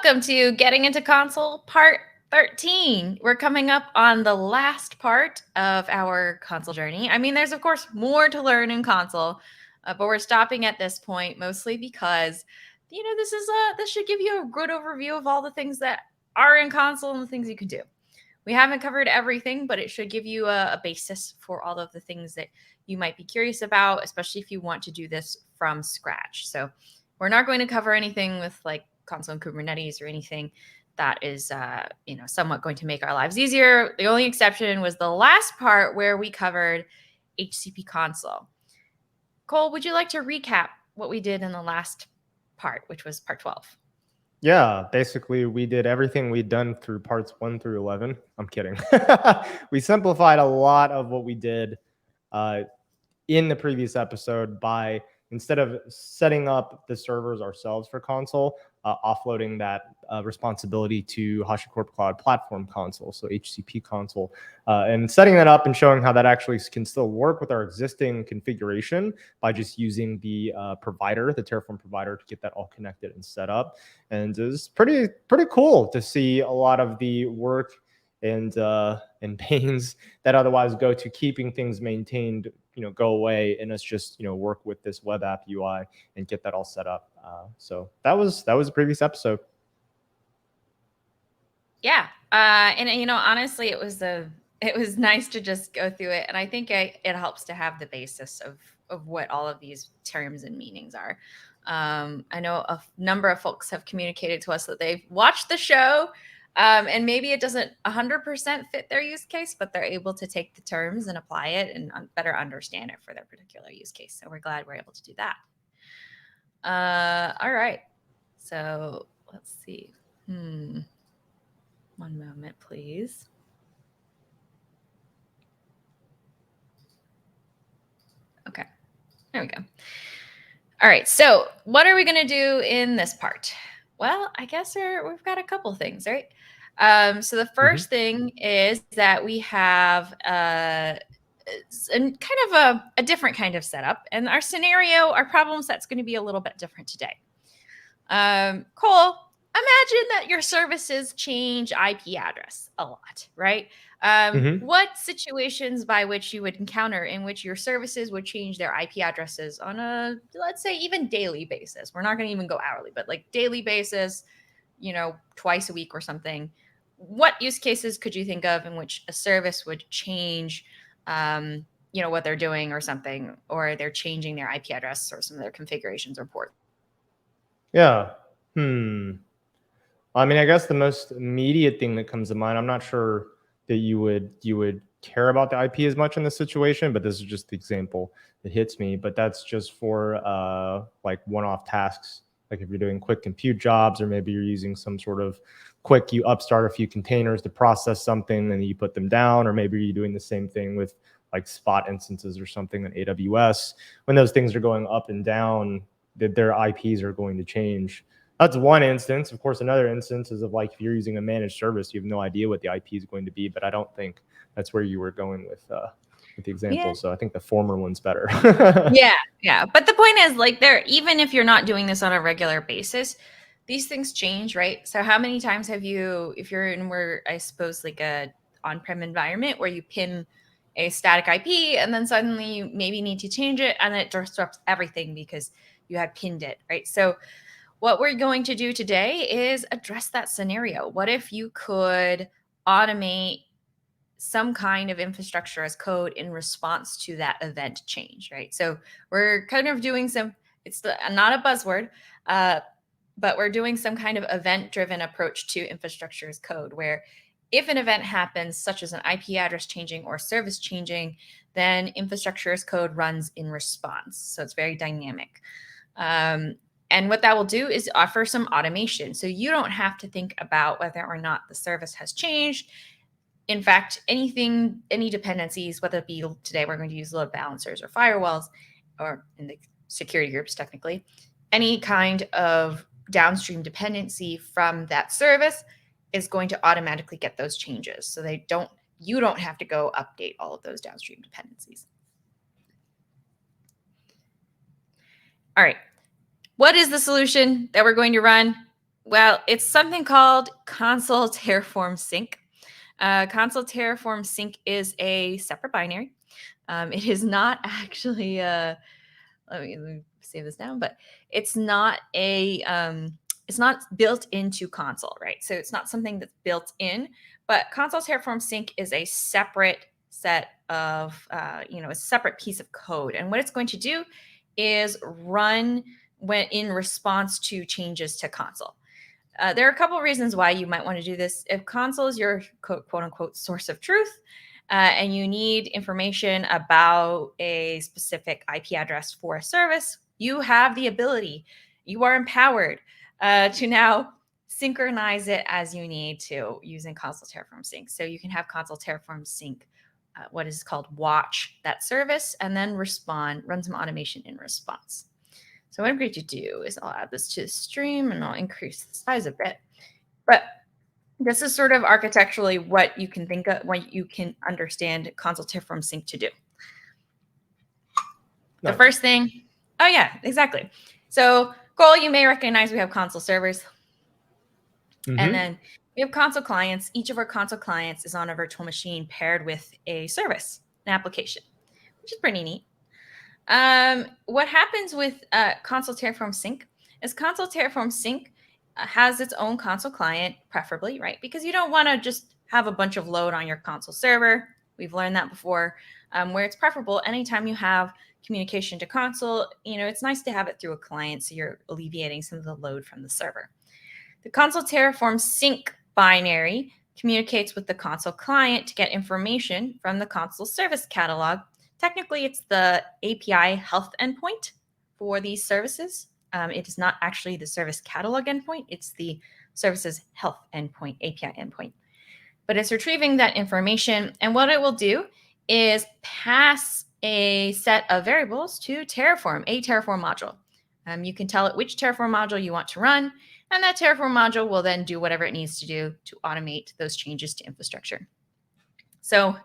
Welcome to Getting into Console Part 13. We're coming up on the last part of our console journey. I mean, there's of course more to learn in console, but we're stopping at this point mostly because, this should give you a good overview of all the things that are in console and the things you can do. We haven't covered everything, but it should give you a basis for all of the things that you might be curious about, especially if you want to do this from scratch. So we're not going to cover anything with like console and Kubernetes or anything that is, somewhat going to make our lives easier. The only exception was the last part where we covered HCP console. Cole, would you like to recap what we did in the last part, which was part 12? Yeah, basically we did everything we'd done through parts 1 through 11. I'm kidding. We simplified a lot of what we did in the previous episode by, instead of setting up the servers ourselves for console, offloading that responsibility to HashiCorp Cloud Platform Console, so HCP console, and setting that up and showing how that actually can still work with our existing configuration by just using the provider, the Terraform provider, to get that all connected and set up. And it's pretty cool to see a lot of the work and pains that otherwise go to keeping things maintained go away, and us just work with this web app UI and get that all set up. So that was the previous episode. Yeah, and honestly, it was nice to just go through it, and I think it helps to have the basis of what all of these terms and meanings are. I know a number of folks have communicated to us that they've watched the show. And maybe it doesn't 100% fit their use case, but they're able to take the terms and apply it and better understand it for their particular use case. So we're glad we're able to do that. All right. So let's see. One moment, please. Okay. There we go. All right. So what are we going to do in this part? Well, I guess we've got a couple things, right? So the first thing is that we have kind of a different kind of setup, and our scenario, our problem set's going to be a little bit different today. Cole, imagine that your services change IP address a lot, right? What situations by which you would encounter in which your services would change their IP addresses on a, let's say, even daily basis? We're not going to even go hourly, but like daily basis, twice a week or something. What use cases could you think of in which a service would change, what they're doing or something, or they're changing their IP address or some of their configurations or ports? Yeah. I mean, I guess the most immediate thing that comes to mind, I'm not sure that you would care about the IP as much in this situation, but this is just the example that hits me. But that's just for like one-off tasks. Like if you're doing quick compute jobs, or maybe you're using some sort of quick, you upstart a few containers to process something and you put them down, or maybe you're doing the same thing with like spot instances or something in AWS. When those things are going up and down, that their IPs are going to change. That's one instance. Of course, another instance is of like if you're using a managed service, you have no idea what the IP is going to be, but I don't think that's where you were going with the example. Yeah. So I think the former one's better. Yeah. But the point is, like, even if you're not doing this on a regular basis, these things change, right? So how many times have you, if you're in where I suppose like a on-prem environment where you pin a static IP and then suddenly you maybe need to change it and it disrupts everything because you had pinned it, right? So what we're going to do today is address that scenario. What if you could automate some kind of infrastructure as code in response to that event change, right? So we're kind of doing it's not a buzzword, but we're doing some kind of event-driven approach to infrastructure as code, where if an event happens, such as an IP address changing or service changing, then infrastructure as code runs in response. So it's very dynamic. And what that will do is offer some automation. So you don't have to think about whether or not the service has changed. In fact, any dependencies, whether it be today, we're going to use load balancers or firewalls, or in the security groups, technically, any kind of downstream dependency from that service is going to automatically get those changes. So you don't have to go update all of those downstream dependencies. All right. What is the solution that we're going to run? Well, it's something called Consul-Terraform-Sync. Consul-Terraform-Sync is a separate binary. It is not actually a, let me save this down, but it's not it's not built into Consul, right? So it's not something that's built in, but Consul-Terraform-Sync is a separate set of, a separate piece of code. And what it's going to do is run when in response to changes to Consul. There are a couple of reasons why you might want to do this. If Consul is your quote unquote source of truth, and you need information about a specific IP address for a service, you have the ability, you are empowered to now synchronize it as you need to using Consul-Terraform-Sync. So you can have Consul-Terraform-Sync, what is called watch that service, and then respond, run some automation in response. So what I'm going to do is I'll add this to the stream and I'll increase the size a bit. But this is sort of architecturally what you can think of, what you can understand Consul-Terraform-Sync to do. The first thing, oh yeah, exactly. So Cole, you may recognize we have Consul servers. And then we have Consul clients. Each of our Consul clients is on a virtual machine paired with a service, an application, which is pretty neat. What happens with Consul-Terraform-Sync is Consul-Terraform-Sync has its own Consul client, preferably, right? Because you don't want to just have a bunch of load on your Consul server. We've learned that before, where it's preferable anytime you have communication to Consul, it's nice to have it through a client so you're alleviating some of the load from the server. The Consul-Terraform-Sync binary communicates with the Consul client to get information from the Consul service catalog. Technically, it's the API health endpoint for these services. It is not actually the service catalog endpoint. It's the services health endpoint, API endpoint. But it's retrieving that information. And what it will do is pass a set of variables to Terraform, a Terraform module. You can tell it which Terraform module you want to run. And that Terraform module will then do whatever it needs to do to automate those changes to infrastructure. So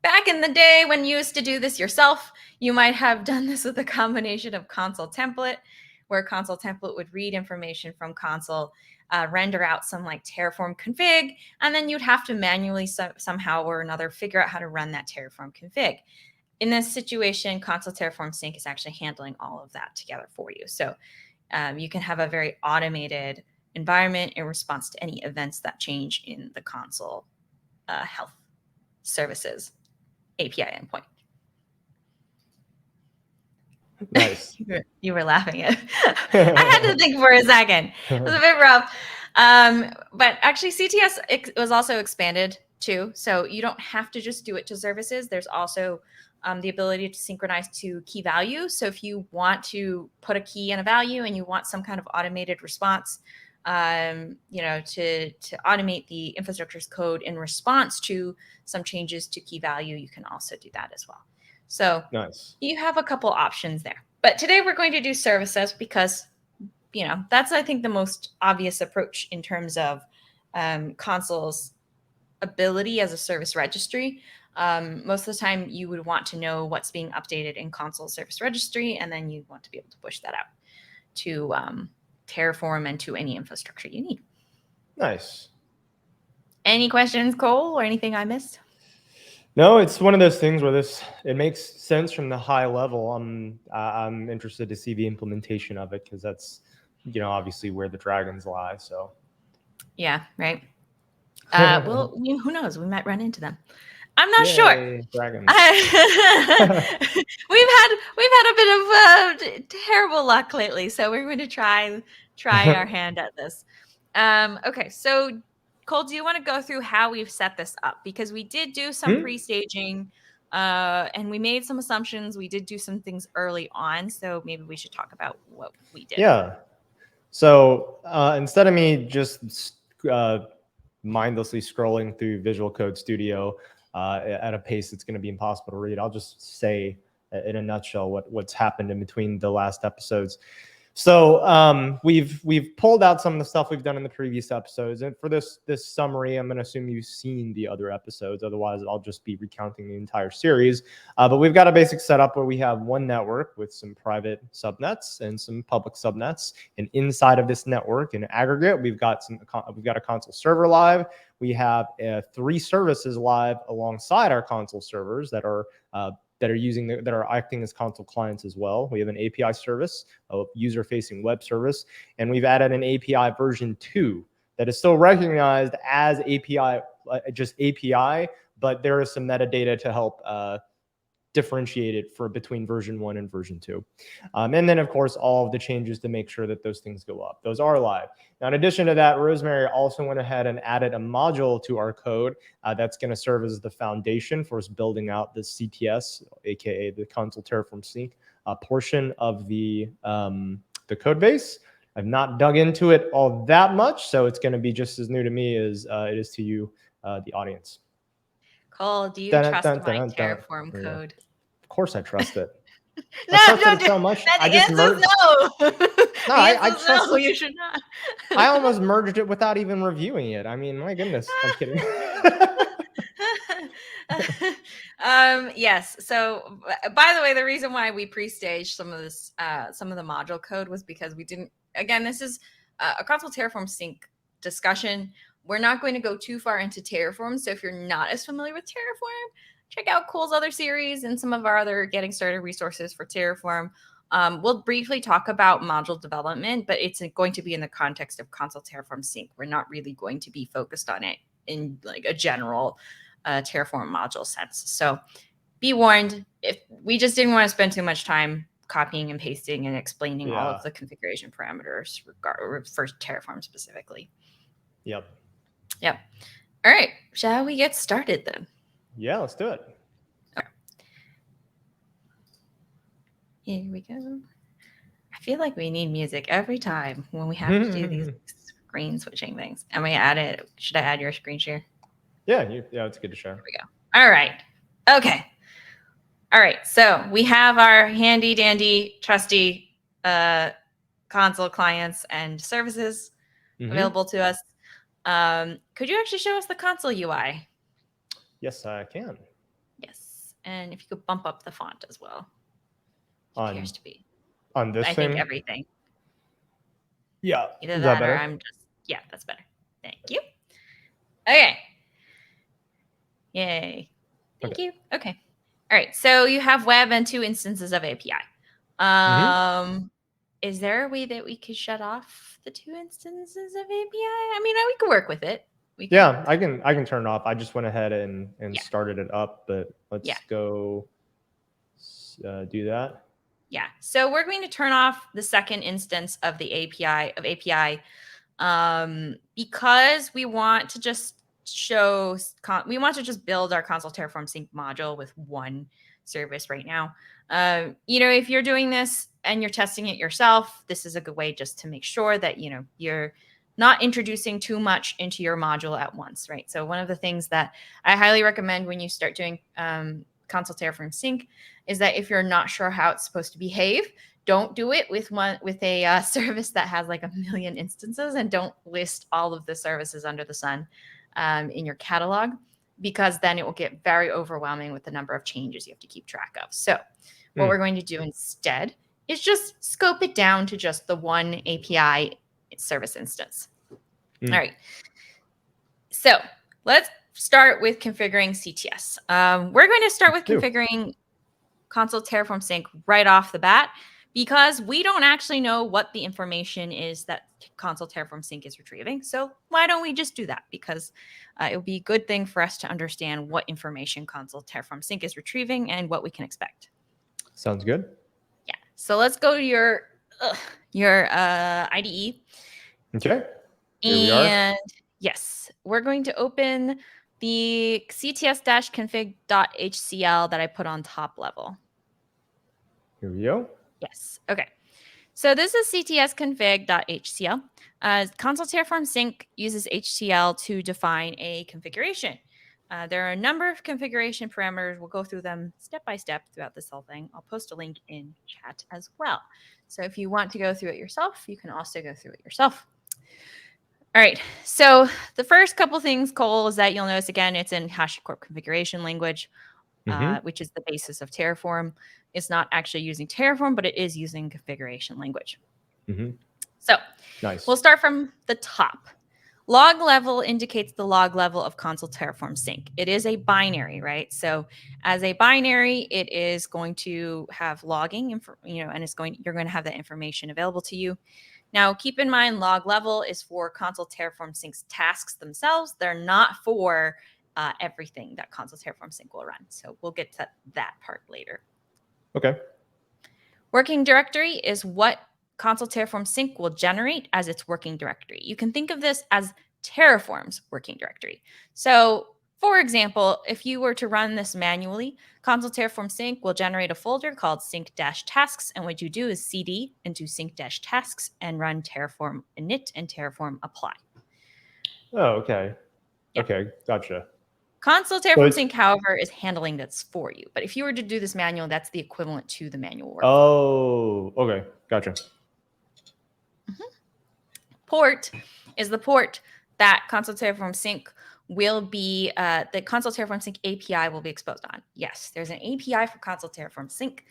back in the day when you used to do this yourself, you might have done this with a combination of Consul template, where Consul template would read information from Consul, render out some like Terraform config, and then you'd have to manually somehow or another figure out how to run that Terraform config. In this situation, Consul-Terraform-Sync is actually handling all of that together for you. So you can have a very automated environment in response to any events that change in the Consul health services API endpoint. Nice. You were laughing at I had to think for a second. It was a bit rough. But actually CTS it was also expanded too. So you don't have to just do it to services. There's also the ability to synchronize to key value. So if you want to put a key and a value and you want some kind of automated response, to automate the infrastructure's code in response to some changes to key value, you can also do that as well. So nice. You have a couple options there. But today we're going to do services because, that's, I think, the most obvious approach in terms of Consul's ability as a service registry. Most of the time you would want to know what's being updated in Consul service registry, and then you want to be able to push that out to Terraform and to any infrastructure you need. Nice. Any questions, Cole, or anything I missed? No, it's one of those things where it makes sense from the high level. I'm interested to see the implementation of it because that's, obviously where the dragons lie. So. Yeah. Right. Well, who knows? We might run into them. I'm not sure. Dragons. We've had a bit of terrible luck lately, so we're going to try our hand at this. Okay, so Cole, do you want to go through how we've set this up? Because we did do some pre-staging, and we made some assumptions. We did do some things early on, so maybe we should talk about what we did. Yeah. So instead of me just mindlessly scrolling through Visual Code Studio at a pace that's going to be impossible to read, I'll just say in a nutshell what's happened in between the last episodes. So we've pulled out some of the stuff we've done in the previous episodes, and for this summary, I'm going to assume you've seen the other episodes. Otherwise, I'll just be recounting the entire series. But we've got a basic setup where we have one network with some private subnets and some public subnets, and inside of this network, in aggregate, we've got a console server live. We have 3 services live alongside our console servers that are acting as console clients as well. We have an API service, a user-facing web service, and we've added an API version 2 that is still recognized as API, just API, but there is some metadata to help differentiate it between version 1 and version 2. And then, of course, all of the changes to make sure that those things go up. Those are live. Now, in addition to that, Rosemary also went ahead and added a module to our code that's going to serve as the foundation for us building out the CTS, aka the Consul-Terraform-Sync portion of the code base. I've not dug into it all that much, so it's going to be just as new to me as it is to you, the audience. Cole, do you trust my Terraform code? Of course I trust it. No, I trust it so much. The answer is no. No, I trust it. You should not. I almost merged it without even reviewing it. I mean, my goodness. I'm kidding. Yes. So, by the way, the reason why we pre-staged some of the module code was because we didn't. Again, this is a Consul-Terraform-Sync discussion. We're not going to go too far into Terraform. So if you're not as familiar with Terraform, check out Cole's other series and some of our other getting started resources for Terraform. We'll briefly talk about module development, but it's going to be in the context of Consul-Terraform-Sync. We're not really going to be focused on it in like a general Terraform module sense. So be warned, if we just didn't want to spend too much time copying and pasting and explaining all of the configuration parameters for Terraform specifically. Yep. All right. Shall we get started then? Yeah, let's do it. Okay. Here we go. I feel like we need music every time when we have to do these screen switching things. Am I add it? Should I add your screen share? Yeah, it's good to share. Here we go. All right. Okay. All right. So we have our handy dandy trusty console clients and services available to us. Could you actually show us the console UI? Yes, I can. Yes. And if you could bump up the font as well. It appears to be. On this thing? I think everything. Yeah. Either that or I'm just, yeah, that's better. Thank you. Okay. Yay. Thank you. Okay. All right. So you have web and 2 instances of API. Is there a way that we could shut off the 2 instances of API? I mean, we could work with it. I can turn it off. I just went ahead and started it up, but let's go do that. Yeah. So we're going to turn off the second instance of the API because we want to just build our Consul-Terraform-Sync module with one service right now. If you're doing this and you're testing it yourself, this is a good way just to make sure that, you're not introducing too much into your module at once, right? So one of the things that I highly recommend when you start doing Consul-Terraform-Sync is that if you're not sure how it's supposed to behave, don't do it with a service that has like 1 million instances, and don't list all of the services under the sun in your catalog, because then it will get very overwhelming with the number of changes you have to keep track of. So what we're going to do instead is just scope it down to just the one API service instance. All right. So let's start with configuring CTS. We're going to start with configuring Consul-Terraform-Sync right off the bat, because we don't actually know what the information is that Consul-Terraform-Sync is retrieving. So why don't we just do that? Because it would be a good thing for us to understand what information Consul-Terraform-Sync is retrieving and what we can expect. Sounds good. Yeah. So let's go to your IDE. Okay. Here we are. Yes, we're going to open the cts-config.hcl that I put on top level. Here we go. Yes. Okay. So this is cts-config.hcl. Consul-Terraform-Sync uses HCL to define a configuration. There are a number of configuration parameters. We'll go through them step by step throughout this whole thing. I'll post a link in chat as well. So if you want to go through it yourself, you can also go through it yourself. All right. So the first couple things, Cole, is that you'll notice again, it's in HashiCorp configuration language, which is the basis of Terraform. It's not actually using Terraform, but it is using configuration language. So Nice. We'll start from the top. Log level indicates the log level of Consul-Terraform-Sync. It is a binary, right? So as a binary, it is going to have logging, and you're going to have that information available to you. Now, keep in mind, log level is for Consul-Terraform-Sync's tasks themselves. They're not for everything that Consul-Terraform-Sync will run. So we'll get to that part later. Okay. Working directory is what Consul-Terraform-Sync will generate as its working directory. You can think of this as Terraform's working directory. So, for example, if you were to run this manually, Consul-Terraform-Sync will generate a folder called sync-tasks, and what you do is cd into sync-tasks and run Terraform init and Terraform apply. Oh, okay. Yeah. Okay, gotcha. Consul-Terraform-Sync, however, is handling this for you. But if you were to do this manual, that's the equivalent to the manual workflow. Oh, okay, gotcha. Port is the port that Consul-Terraform-Sync will be, the Consul-Terraform-Sync API will be exposed on. Yes, there's an API for Consul-Terraform-Sync.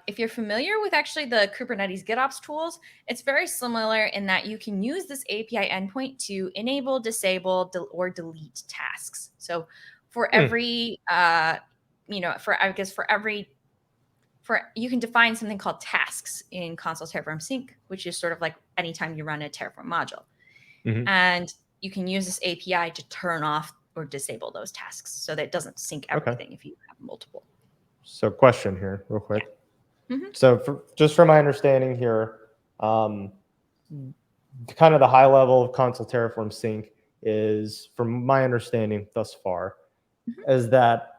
If you're familiar with actually the Kubernetes GitOps tools, it's very similar in that you can use this API endpoint to enable, disable, or delete tasks. So for every, you can define something called tasks in Consul-Terraform-Sync, which is sort of like anytime you run a Terraform module. And you can use this API to turn off or disable those tasks so that it doesn't sync everything if you have multiple. So question here real quick. Yeah. So just from my understanding here, kind of the high level of Consul-Terraform-Sync is, from my understanding thus far, is that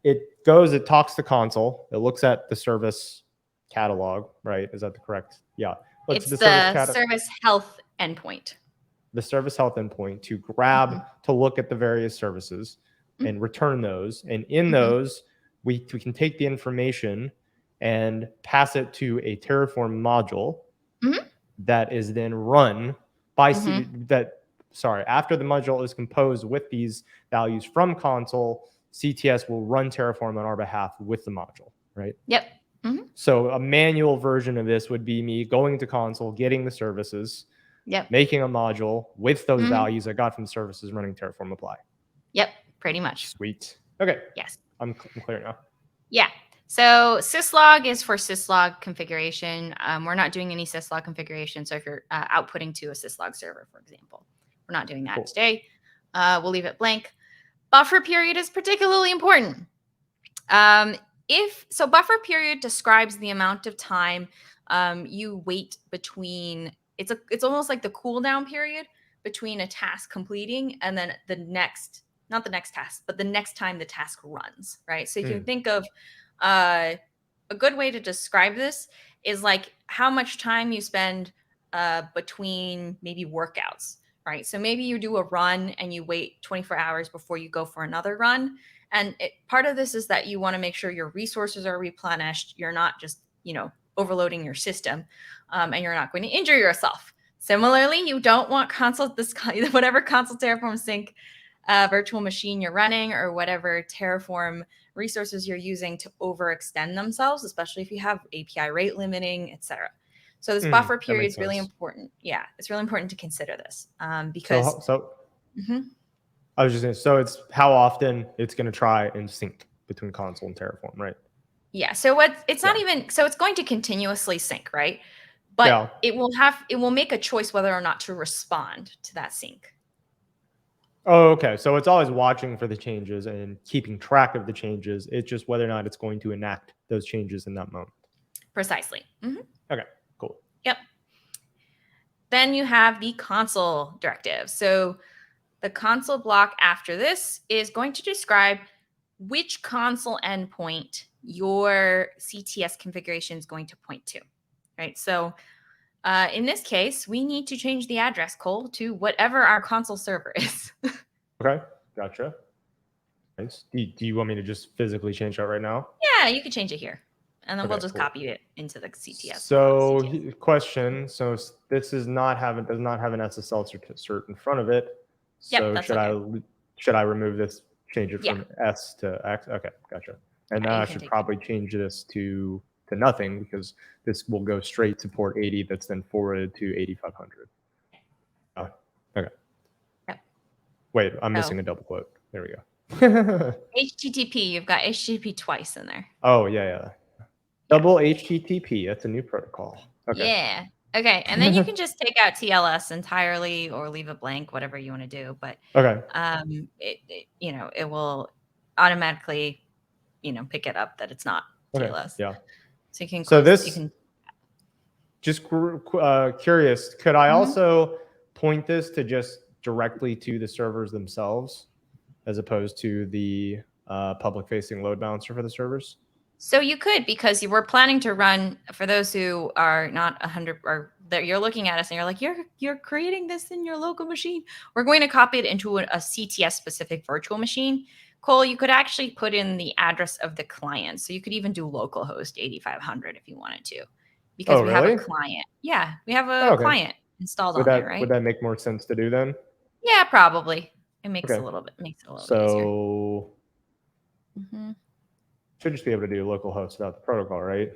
it talks to Consul, it looks at the service catalog, right? Is that the correct? Yeah. It's the service health endpoint. The service health endpoint to grab, to look at the various services and return those. And in those, we can take the information and pass it to a Terraform module that is then run by after the module is composed with these values from Consul, CTS will run Terraform on our behalf with the module, right? Yep. So a manual version of this would be me going to Consul, getting the services, making a module with those values I got from services, running Terraform apply. Yep, pretty much. Sweet. Okay. Yes. I'm clear now. Yeah. So syslog is for syslog configuration. We're not doing any syslog configuration. So if you're outputting to a syslog server, for example, we're not doing that today. We'll leave it blank. Buffer period is particularly important. Buffer period describes the amount of time you wait between. It's almost like the cooldown period between a task completing and then not the next task, but the next time the task runs, right? So you can think of a good way to describe this is like how much time you spend between maybe workouts, right? So maybe you do a run and you wait 24 hours before you go for another run. And part of this is that you want to make sure your resources are replenished. You're not just, overloading your system, and you're not going to injure yourself. Similarly, you don't want whatever Consul-Terraform-Sync virtual machine you're running or whatever Terraform resources you're using to overextend themselves, especially if you have API rate limiting, etc. So this buffer period is really important. Yeah, it's really important to consider this because. I was just saying, so it's how often it's going to try and sync between Consul and Terraform, right? Yeah. So it's going to continuously sync, right? But it will make a choice whether or not to respond to that sync. Oh, okay. So it's always watching for the changes and keeping track of the changes. It's just whether or not it's going to enact those changes in that moment. Precisely. Okay, cool. Yep. Then you have the Consul directive. So the Consul block after this is going to describe which Consul endpoint your CTS configuration is going to point to, right? So in this case, we need to change the address, Cole, to whatever our Consul server is. Okay, gotcha. Nice. Do you want me to just physically change that right now? Yeah, you can change it here. And then Okay, we'll just cool. copy it into the CTS. So question. So this does not have an SSL cert in front of it. So Yep, should I remove this, change it Yeah. from S to X? Okay, gotcha. And Yeah, then you I can should take probably change this to nothing, because this will go straight to port 80 that's then forwarded to 8500. Oh, okay. Yep. Wait, I'm Oh. missing a double quote. There we go. HTTP, you've got HTTP twice in there. Oh, yeah. Double HTTP, that's a new protocol. Okay. Yeah. Okay, and then you can just take out TLS entirely or leave it blank, whatever you want to do. But Okay. it will automatically, pick it up that it's not TLS. Okay. Yeah. So you can. So close, this. you can, Just curious, could I Mhm. also point this to just directly to the servers themselves, as opposed to the public-facing load balancer for the servers? So you could, because you were planning to run, for those who are not 100, or that you're looking at us and you're like, you're creating this in your local machine. We're going to copy it into a CTS specific virtual machine. Cole, you could actually put in the address of the client. So you could even do localhost 8500 if you wanted to, because we have a client. Yeah, we have a client installed on there, right? Would that make more sense to do then? Yeah, makes it makes it a little bit easier. So should just be able to do localhost without the protocol, right?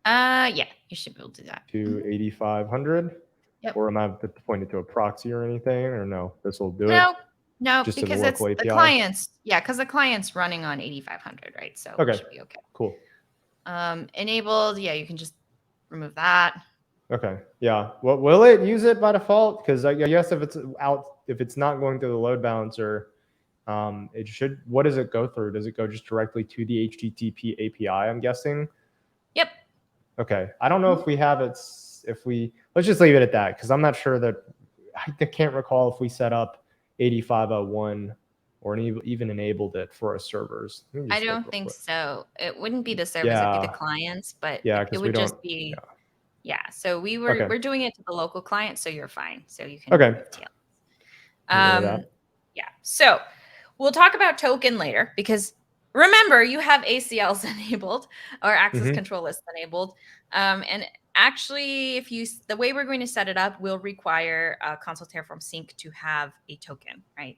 Yeah, you should be able to do that. To 8500? Yep. Or am I pointed to a proxy or anything, or no? This will do it? No, just because it's the clients. Yeah, because the client's running on 8500, right? So it should be okay. Cool. Enabled. Yeah, you can just remove that. Okay. Yeah. Well, will it use it by default? Because I guess if it's not going through the load balancer, it should. What does it go through? Does it go just directly to the HTTP API? I'm guessing. Yep. Okay. I don't know if we have it. Let's just leave it at that, because I'm not sure that I can't recall if we set up 8501 or even enabled it for our servers. I don't think so. It wouldn't be the servers; it'd be the clients. But it would just be. Yeah. So we're doing it to the local client, so you're fine. So you can. Okay. Yeah. So we'll talk about token later, because remember, you have ACLs enabled or access control lists enabled. And actually, the way we're going to set it up will require Consul-Terraform-Sync to have a token, right?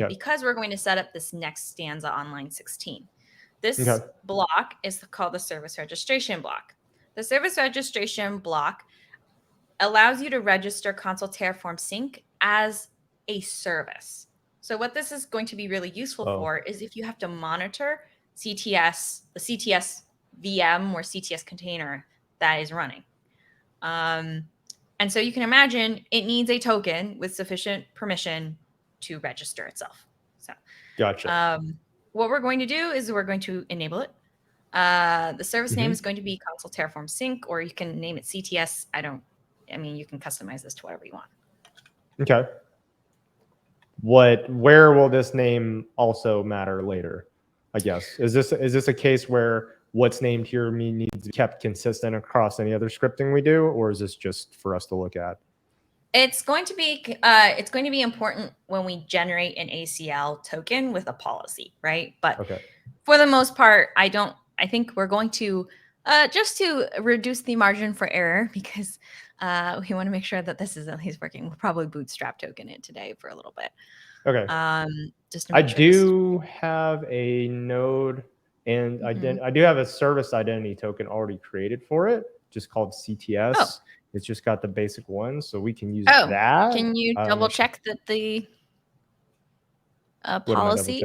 Because we're going to set up this next stanza on line 16. This block is called the service registration block. The service registration block allows you to register Consul-Terraform-Sync as a service. So what this is going to be really useful for is if you have to monitor the CTS VM or CTS container that is running. And so you can imagine it needs a token with sufficient permission to register itself. So gotcha. What we're going to do is we're going to enable it. The service name is going to be Consul-Terraform-Sync, or you can name it CTS. You can customize this to whatever you want. Okay. Where will this name also matter later? I guess is this a case where what's named here needs to be kept consistent across any other scripting we do, or is this just for us to look at? It's going to be important when we generate an ACL token with a policy, right? But for the most part, I think we're going to just to reduce the margin for error, because we want to make sure that this is at least working. We'll probably bootstrap token it today for a little bit. Okay. Just to make sure do have a node, and I do have a service identity token already created for it, just called CTS. It's just got the basic one, so we can use that. Can you double check that the policy?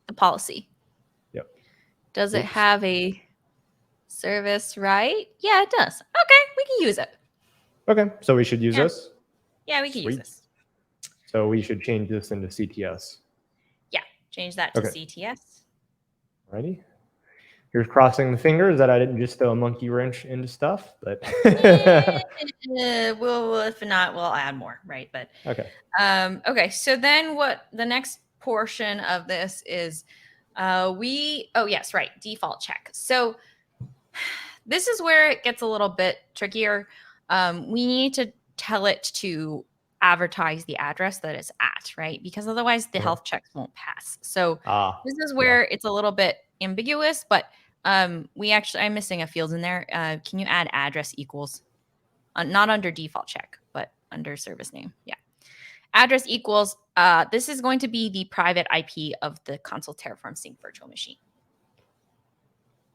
The policy. Yep. Does it have a service, right? Yeah, it does. Okay, we can use it. Okay, so we should use this? Yeah, we can use this. So we should change this into CTS. Yeah, change that to CTS. Alrighty. Here's crossing the fingers that I didn't just throw a monkey wrench into stuff, but if not, we'll add more, right? But okay. So then, what the next portion of this is? Default check. So this is where it gets a little bit trickier. We need to tell it to advertise the address that it's at, right? Because otherwise the health checks won't pass. So this is where it's a little bit ambiguous, but I'm missing a field in there. Can you add address equals? Not under default check, but under service name. Yeah. Address equals, this is going to be the private IP of the Consul-Terraform-Sync virtual machine.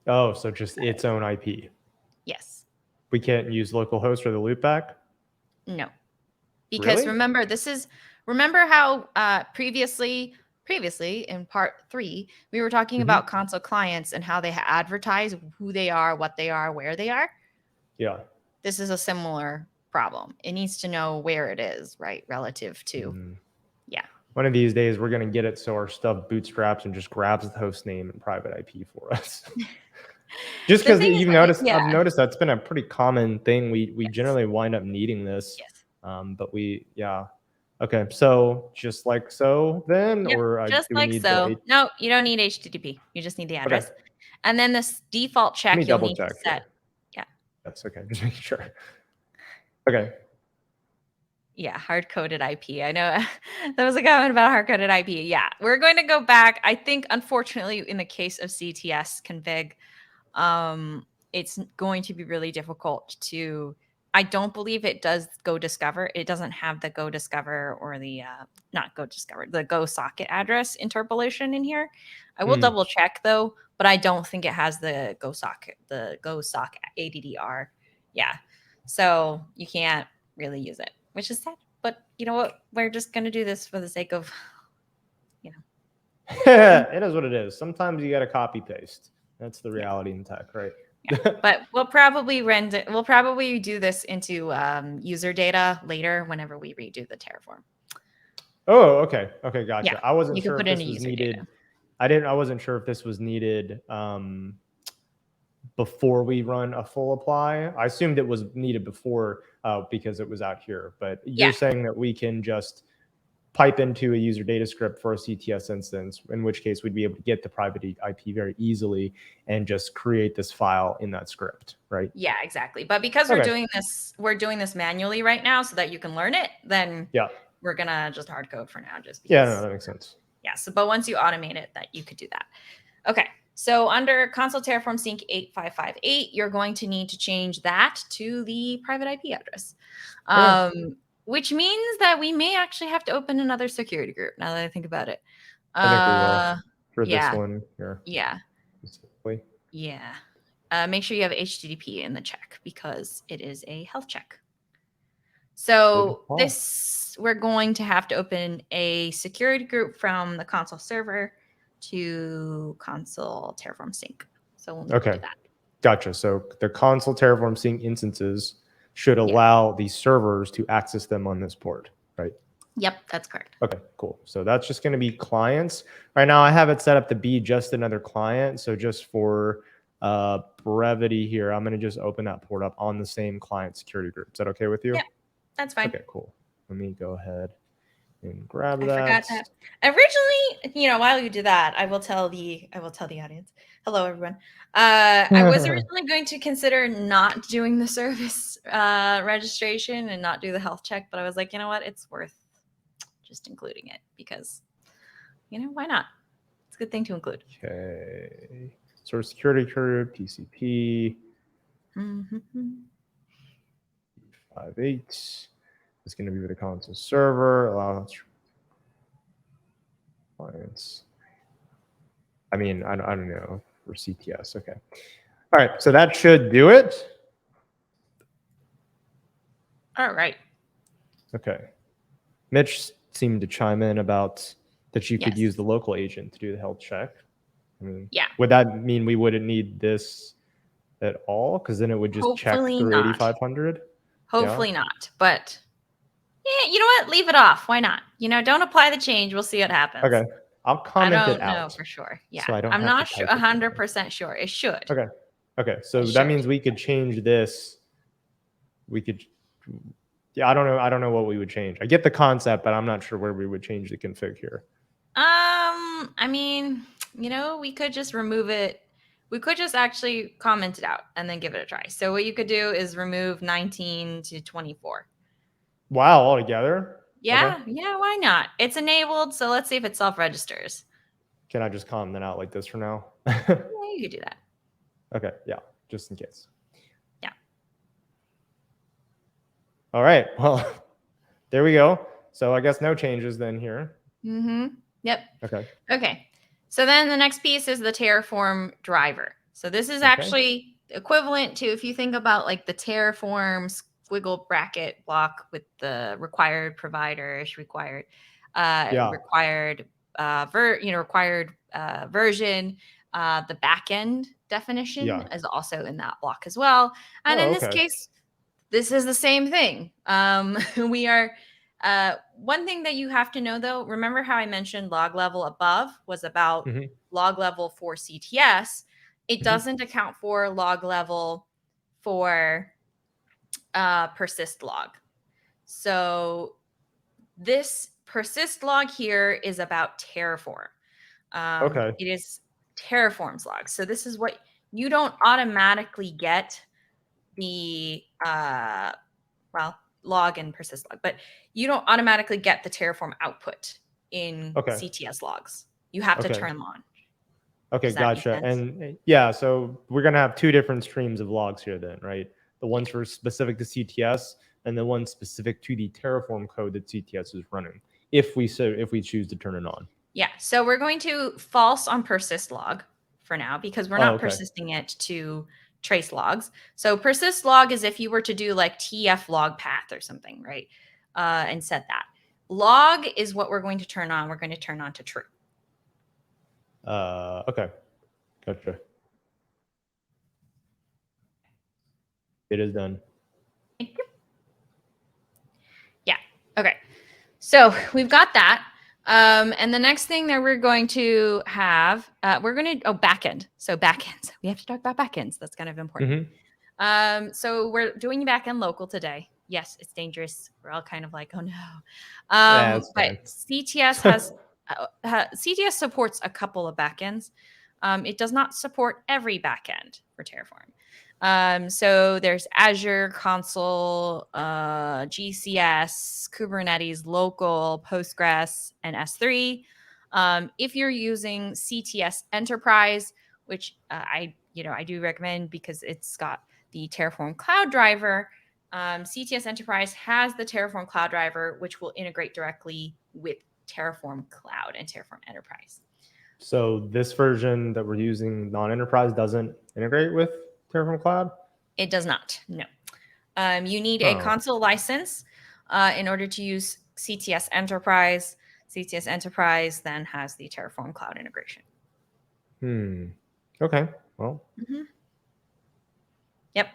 Oh, so just its own IP. Yes. We can't use localhost or the loopback? No. Because remember how previously in part 3, we were talking about console clients and how they advertise who they are, what they are, where they are? Yeah. This is a similar problem. It needs to know where it is, right? Relative to, yeah. One of these days, we're going to get it so our stuff bootstraps and just grabs the host name and private IP for us. Just because you've noticed, I've noticed that's been a pretty common thing. We generally wind up needing this. Yes. But okay. So just like so then, or just like so. No, you don't need HTTP. You just need the address. Okay. And then this default check you'll need to set. Yeah. That's okay. Just making sure. Okay. Yeah, hard-coded IP. I know there was a comment about hard-coded IP. Yeah, we're going to go back. I think, unfortunately, in the case of CTS config, it's going to be really difficult to. I don't believe it does go discover. It doesn't have the go discover or the not go discover, the go socket address interpolation in here. I will double check though, but I don't think it has the go socket ADDR. Yeah, so you can't really use it, which is sad. But you know what? We're just going to do this for the sake of, it is what it is. Sometimes you got to copy paste. That's the reality in tech, right? Yeah. But we'll probably do this into user data later whenever we redo the Terraform. Oh, okay. Okay, gotcha. Yeah, I wasn't sure if this was needed. I wasn't sure if this was needed before we run a full apply. I assumed it was needed before because it was out here. But you're saying that we can just pipe into a user data script for a CTS instance, in which case we'd be able to get the private IP very easily and just create this file in that script, right? Yeah, exactly. But because we're doing this manually right now so that you can learn it, then we're gonna just hard code for now, just because. No, that makes sense. Yeah. So, but once you automate it, that you could do that. Okay. So under Consul-Terraform-Sync 8558, you're going to need to change that to the private IP address. Which means that we may actually have to open another security group now that I think about it. I think we will for this one here. Yeah. Specifically. Yeah. Make sure you have HTTP in the check because it is a health check. So we're going to have to open a security group from the console server to Consul-Terraform-Sync. So we'll need to do that. Gotcha. So the Consul-Terraform-Sync instances should allow these servers to access them on this port, right? Yep, that's correct. Okay, cool. So that's just going to be clients. Right now I have it set up to be just another client. So just for brevity here, I'm going to just open that port up on the same client security group. Is that okay with you? Yeah, that's fine. Okay, cool. Let me go ahead and grab that. I forgot that. Originally, while you do that, I will tell the audience. Hello, everyone. I was originally going to consider not doing the service registration and not do the health check, but I was like, you know what? It's worth just including it because, why not? It's a good thing to include. Okay. Source security group, TCP. 58. It's going to be with a console server. Allow clients. I mean, I don't know for CTS. Okay. All right. So that should do it. All right. Okay. Mitch seemed to chime in about that you could use the local agent to do the health check. I mean, would that mean we wouldn't need this at all? Because then it would just check through 8500? Hopefully not. But yeah, you know what? Leave it off. Why not? Don't apply the change. We'll see what happens. Okay. I'll comment it out. I don't know for sure. Yeah. So I'm not 100% sure. It should. Okay. Okay. So that means we could change this. We could. Yeah, I don't know what we would change. I get the concept, but I'm not sure where we would change the config here. I mean, we could just remove it. We could just actually comment it out and then give it a try. So what you could do is remove 19 to 24. Wow, altogether? Yeah, yeah, why not? It's enabled, so let's see if it self-registers. Can I just comment out like this for now? Yeah, you could do that. Okay, yeah, just in case. Yeah. All right, well, there we go. So I guess no changes then here. Yep. Okay. Okay. So then the next piece is the Terraform driver. So this is Okay. actually equivalent to, if you think about like the Terraform squiggle bracket block with the required provider, required version. The backend definition is also in that block as well. And in this case, this is the same thing. We are one thing that you have to know, though, remember how I mentioned log level above was about log level for CTS. It doesn't account for log level for persist log. So this persist log here is about Terraform. It is Terraform's log. So this is what you don't automatically get the log and persist log, but you don't automatically get the Terraform output in CTS logs. You have to turn them on. Okay, gotcha. And yeah, so we're gonna have two different streams of logs here then, right? The ones for specific to CTS and the one specific to the Terraform code that CTS is running, if we choose to turn it on. Yeah, so we're going to false on persist log for now because we're not persisting it to trace logs. So persist log is if you were to do like TF log path or something, right? And set that. Log is what we're going to turn on. We're going to turn on to true. Okay, gotcha. It is done. Thank you. Yeah, okay. So we've got that. And the next thing that we're going to have, backend. So backends. We have to talk about backends. That's kind of important. So we're doing backend local today. Yes, it's dangerous. We're all kind of like, oh no. But CTS has CTS supports a couple of backends. It does not support every backend for Terraform. So there's Azure, Consul, GCS, Kubernetes, local, Postgres, and S3. If you're using CTS Enterprise, which I do recommend because it's got the Terraform Cloud Driver. CTS Enterprise has the Terraform Cloud Driver, which will integrate directly with Terraform Cloud and Terraform Enterprise. So this version that we're using, non-enterprise, doesn't integrate with Terraform Cloud? It does not, no. You need a console license in order to use CTS Enterprise. CTS Enterprise then has the Terraform Cloud integration. Okay, well. Yep.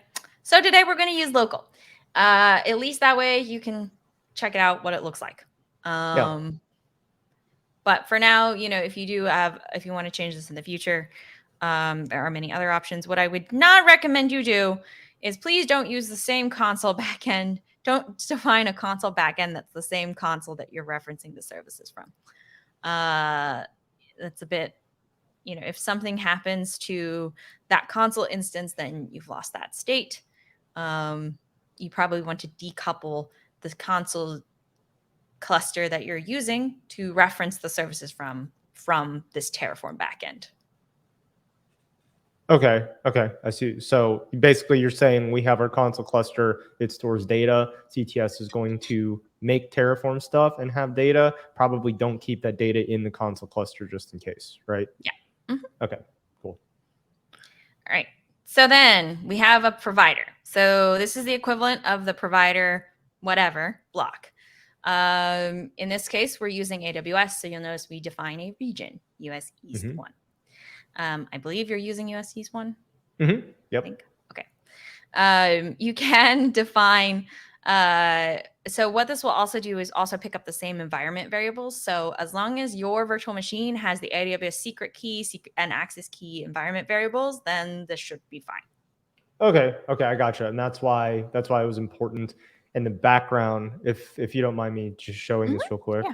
So today we're going to use local. At least that way you can check it out what it looks like. But for now, if you want to change this in the future, there are many other options. What I would not recommend you do is please don't use the same console backend. Don't define a console backend that's the same console that you're referencing the services from. That's a bit, if something happens to that console instance, then you've lost that state. You probably want to decouple the console cluster that you're using to reference the services from this Terraform backend. Okay, I see. So basically you're saying we have our console cluster, it stores data. CTS is going to make Terraform stuff and have data. Probably don't keep that data in the console cluster just in case, right? Yeah. Okay, cool. All right. So then we have a provider. So this is the equivalent of the provider whatever block. In this case, we're using AWS. So you'll notice we define a region, US East 1. I believe you're using US East 1. Yep. Okay. You can define. So what this will also do is also pick up the same environment variables. So as long as your virtual machine has the AWS secret key and access key environment variables, then this should be fine. Okay, I gotcha. And that's why it was important. In the background, if you don't mind me just showing this real quick.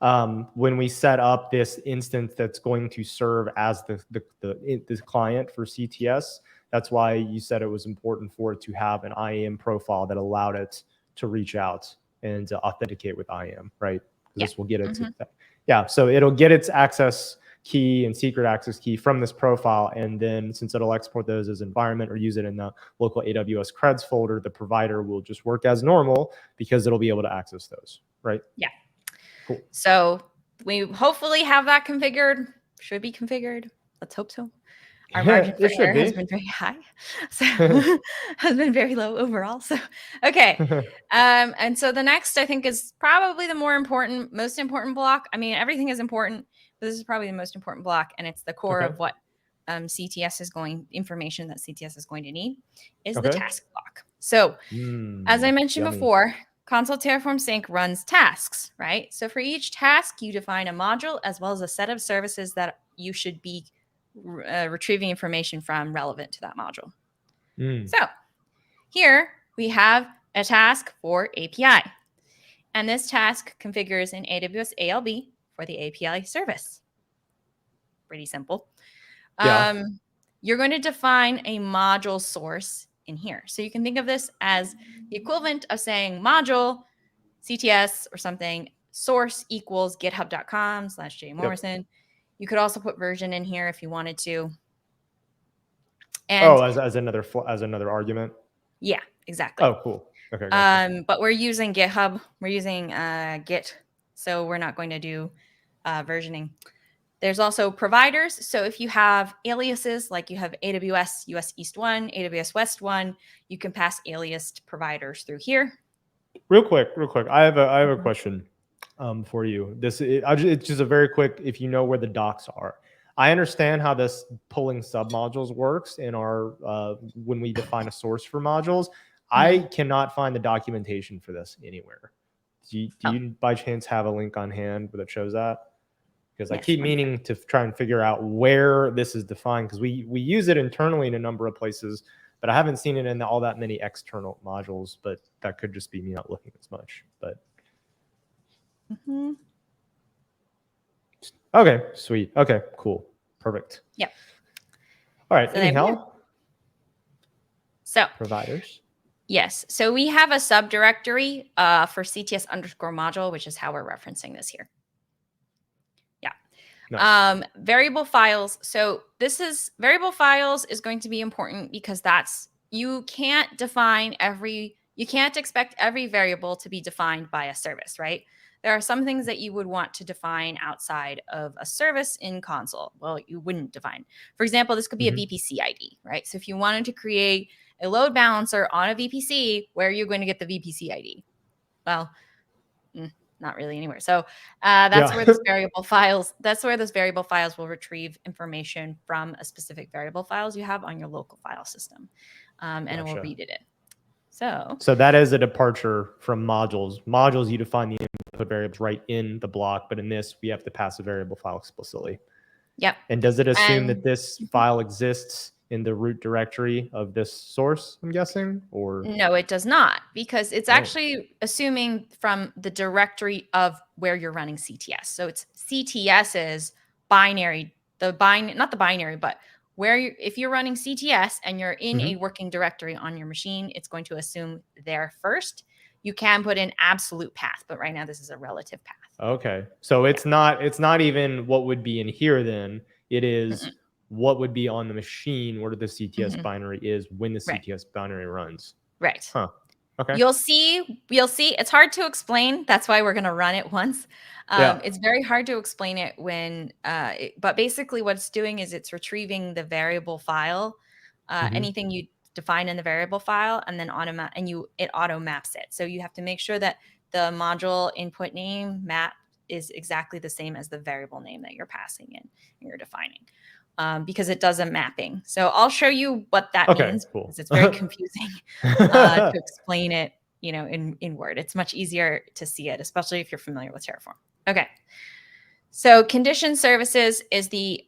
Yeah. When we set up this instance that's going to serve as the client for CTS, that's why you said it was important for it to have an IAM profile that allowed it to reach out and authenticate with IAM, right? Yeah. This will get it to, so it'll get its access key and secret access key from this profile. And then since it'll export those as environment or use it in the local AWS creds folder, the provider will just work as normal because it'll be able to access those, right? Yeah. Cool. So we hopefully have that configured. Should be configured. Let's hope so. Our margin for error has been very high, so has been very low overall. So, okay. And so the next, I think, is probably the most important block. I mean, everything is important, but this is probably the most important block, and it's the core of what information that CTS is going to need is the task block. So, as I mentioned before, Consul-Terraform-Sync runs tasks, right? So for each task, you define a module as well as a set of services that you should be retrieving information from relevant to that module. So here we have a task for API. And this task configures an AWS ALB for the API service. Pretty simple. You're going to define a module source in here. So you can think of this as the equivalent of saying module, CTS or something, source equals github.com/jmorrison. You could also put version in here if you wanted to. And as another argument. Yeah, exactly. Oh, cool. Okay. Gotcha. But we're using GitHub. We're using Git, so we're not going to do versioning. There's also providers. So if you have aliases, like you have AWS US East 1, AWS West 1, you can pass aliased providers through here. Real quick. I have a question for you. It's just a very quick, if you know where the docs are. I understand how this pulling submodules works in our when we define a source for modules. I cannot find the documentation for this anywhere. Do you by chance have a link on hand that shows that? Because I keep meaning to try and figure out where this is defined, because we use it internally in a number of places, but I haven't seen it in all that many external modules. But that could just be me not looking as much. But okay, sweet. Okay, cool, perfect. Yep. All right. Anyhow, so providers. Yes. So we have a subdirectory for CTS_module, which is how we're referencing this here. Yeah. Nice. Variable files. So variable files is going to be important because you can't expect every variable to be defined by a service, right? There are some things that you would want to define outside of a service in Consul. Well, you wouldn't define. For example, this could be a VPC ID, right? So if you wanted to create a load balancer on a VPC, where are you going to get the VPC ID? Well, not really anywhere. So that's where those variable files will retrieve information from a specific variable files you have on your local file system, and it will read it in. So that is a departure from modules. Modules, you define the input variables right in the block, but in this, we have to pass a variable file explicitly. Yep. And does it assume that this file exists in the root directory of this source, I'm guessing? Or no, it does not, because it's actually assuming from the directory of where you're running CTS. So it's CTS's binary, not the binary, but if you're running CTS and you're in a working directory on your machine, it's going to assume there first. You can put in absolute path, but right now this is a relative path. Okay. So it's not even what would be in here then. It is what would be on the machine where the CTS binary is when the CTS binary runs. Right. Huh. Okay. You'll see. It's hard to explain. That's why we're going to run it once. It's very hard to explain it when, but basically what it's doing is it's retrieving the variable file, anything you define in the variable file, and then it auto maps it. So you have to make sure that the module input name map is exactly the same as the variable name that you're passing in and you're defining. Because it does a mapping. So I'll show you what that means. Cool. Because it's very confusing to explain it, in Word. It's much easier to see it, especially if you're familiar with Terraform. Okay. So condition services is the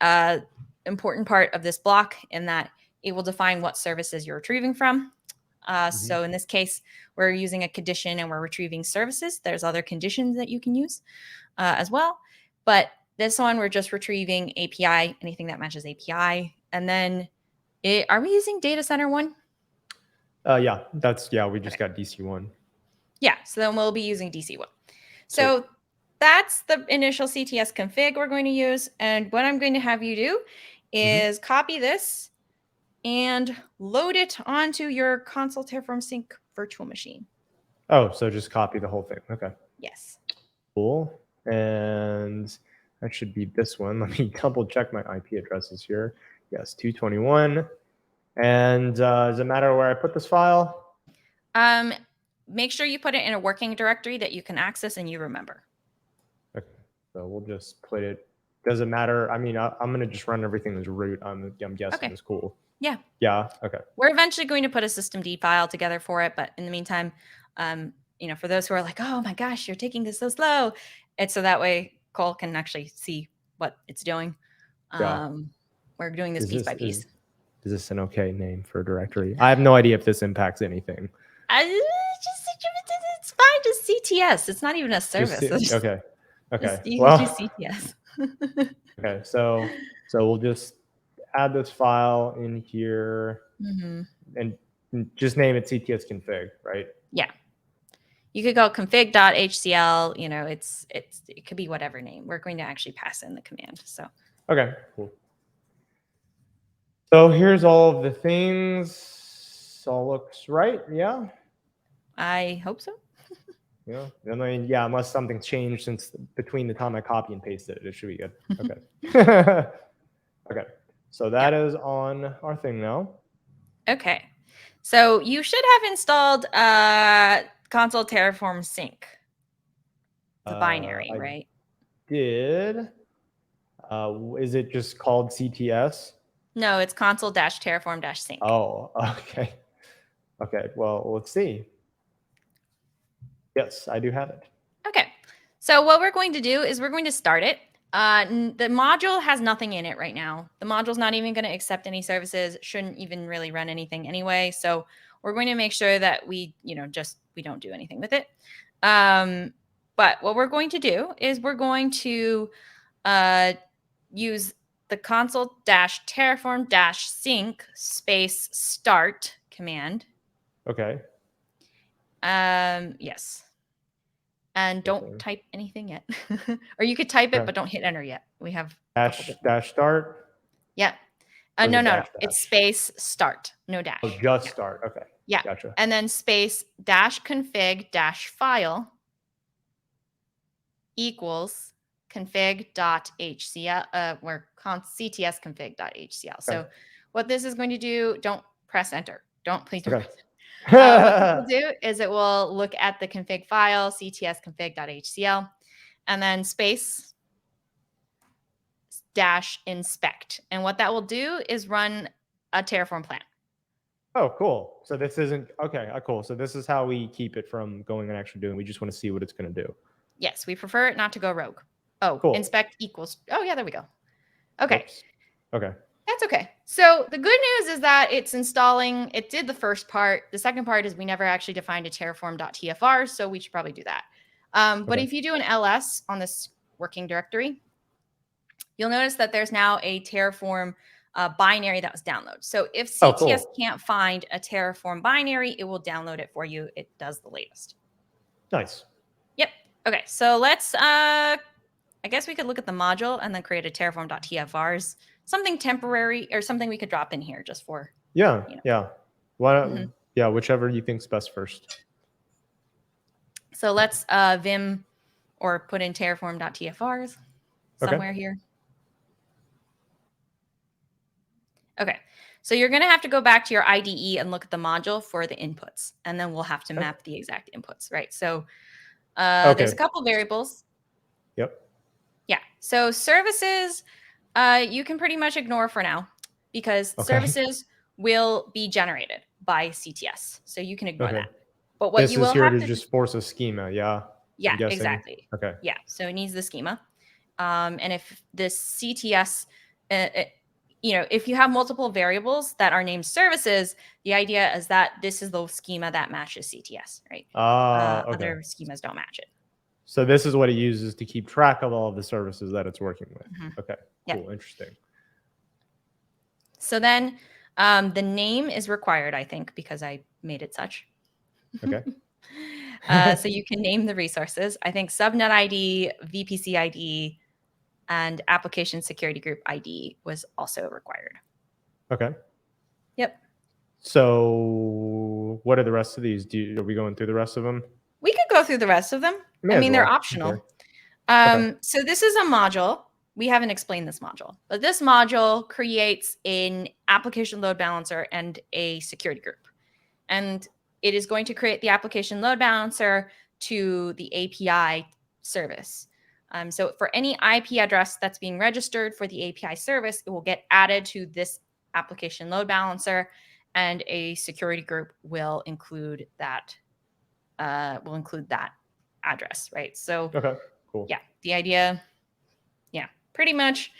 important part of this block in that it will define what services you're retrieving from. So in this case, we're using a condition and we're retrieving services. There's other conditions that you can use as well. But this one, we're just retrieving API, anything that matches API. And then, are we using data center 1? We just got DC1. Yeah, so then we'll be using DC1. So that's the initial CTS config we're going to use. And what I'm going to have you do is copy this and load it onto your Consul-Terraform-Sync virtual machine. Oh, so just copy the whole thing. Okay. Yes. Cool. And that should be this one. Let me double check my IP addresses here. Yes, 221. And does it matter where I put this file? Make sure you put it in a working directory that you can access and you remember. Okay. So we'll just put it. Does it matter? I mean, I'm going to just run everything as root. I'm guessing it's cool. Yeah. Yeah. Okay. We're eventually going to put a systemd file together for it, but in the meantime, for those who are like, oh my gosh, you're taking this so slow, it's so that way Cole can actually see what it's doing. We're doing this piece by piece. Is this an okay name for a directory? I have no idea if this impacts anything. It's fine, just CTS. It's not even a service. Okay. You can use CTS. Okay, so we'll just add this file in here and just name it CTS config, right? Yeah. You could go config.hcl, it could be whatever name. We're going to actually pass in the command. So okay, cool. So here's all of the things. All looks right, yeah? I hope so. Yeah. I mean, yeah, unless something's changed since between the time I copy and pasted it should be good. Okay. Okay. So that is on our thing now. Okay. So you should have installed Consul-Terraform-Sync. The binary, right? Did. Is it just called CTS? No, it's Consul-Terraform-Sync. Oh, okay. Okay, well, let's see. Yes, I do have it. Okay. So what we're going to do is we're going to start it. The module has nothing in it right now. The module's not even going to accept any services, shouldn't even really run anything anyway. So we're going to make sure that we don't do anything with it. But what we're going to do is we're going to use the Consul-Terraform-Sync space start command. Okay. Yes. And don't type anything yet. Or you could type it, but don't hit enter yet. We have dash start? Yeah. No. It's space start, no dash. Oh, just start. Okay. Yeah. Gotcha. And then space dash config dash file equals config.hcl, where CTS config.hcl. Okay. So what this is going to do, don't press enter. Please don't press enter. What it will do is it will look at the config file, CTS config.hcl, and then space dash inspect. And what that will do is run a Terraform plan. Oh, cool. So this isn't, okay, cool. So this is how we keep it from going and actually doing. We just want to see what it's going to do. Yes, we prefer it not to go rogue. Oh, cool. Inspect equals, oh yeah, there we go. Okay. Oops. Okay. That's okay. So the good news is that it's installing, it did the first part. The second part is we never actually defined a terraform.tfr, so we should probably do that. But if you do an ls on this working directory, you'll notice that there's now a Terraform binary that was downloaded. So if CTS can't find a Terraform binary, it will download it for you. It does the latest. Nice. Yep. Okay, so let's, I guess we could look at the module and then create a terraform.tfrs, something temporary or something we could drop in here just for. Yeah, yeah. Yeah, whichever you think's best first. So let's vim or put in terraform.tfrs somewhere here. Okay, so you're going to have to go back to your IDE and look at the module for the inputs, and then we'll have to map the exact inputs, right? So there's a couple variables. Yep. Yeah, so services, you can pretty much ignore for now because services will be generated by CTS, so you can ignore that. But what you will have to just force a schema, yeah? Yeah, exactly. Okay. Yeah, so it needs the schema. And if this CTS, if you have multiple variables that are named services, the idea is that this is the schema that matches CTS, right? Other schemas don't match it. So this is what it uses to keep track of all of the services that it's working with. Okay, cool, interesting. So then the name is required, I think, because I made it such. Okay. So you can name the resources. I think subnet ID, VPC ID, and application security group ID was also required. Okay. Yep. So what are the rest of these? Are we going through the rest of them? We could go through the rest of them. May I as mean, they're well. optional. Okay. So this is a module. We haven't explained this module, but this module creates an application load balancer and a security group. And it is going to create the application load balancer to the API service. So for any IP address that's being registered for the API service, it will get added to this application load balancer, and a security group will include that address, right? So Okay. Cool. yeah, the idea, pretty much.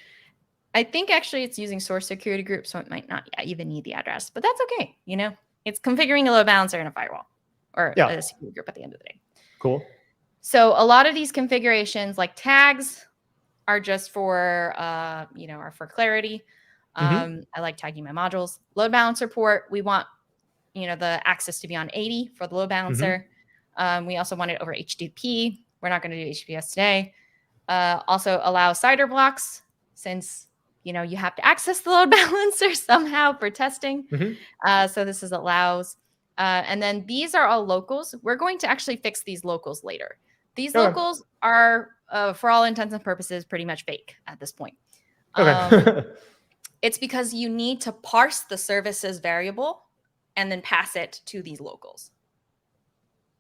I think actually it's using source security group, so it might not even need the address, but that's okay. It's configuring a load balancer in a firewall or a security group at the end of the day. Cool. So a lot of these configurations, like tags, are just for are for clarity. I like tagging my modules. Load balancer port, we want the access to be on 80 for the load balancer. We also want it over HTTP. We're not going to do HTTPS today. Also allow CIDR blocks, since you have to access the load balancer somehow for testing. So this is allows. And then these are all locals. We're going to actually fix these locals later. These locals are, for all intents and purposes, pretty much fake at this point. It's because you need to parse the services variable and then pass it to these locals.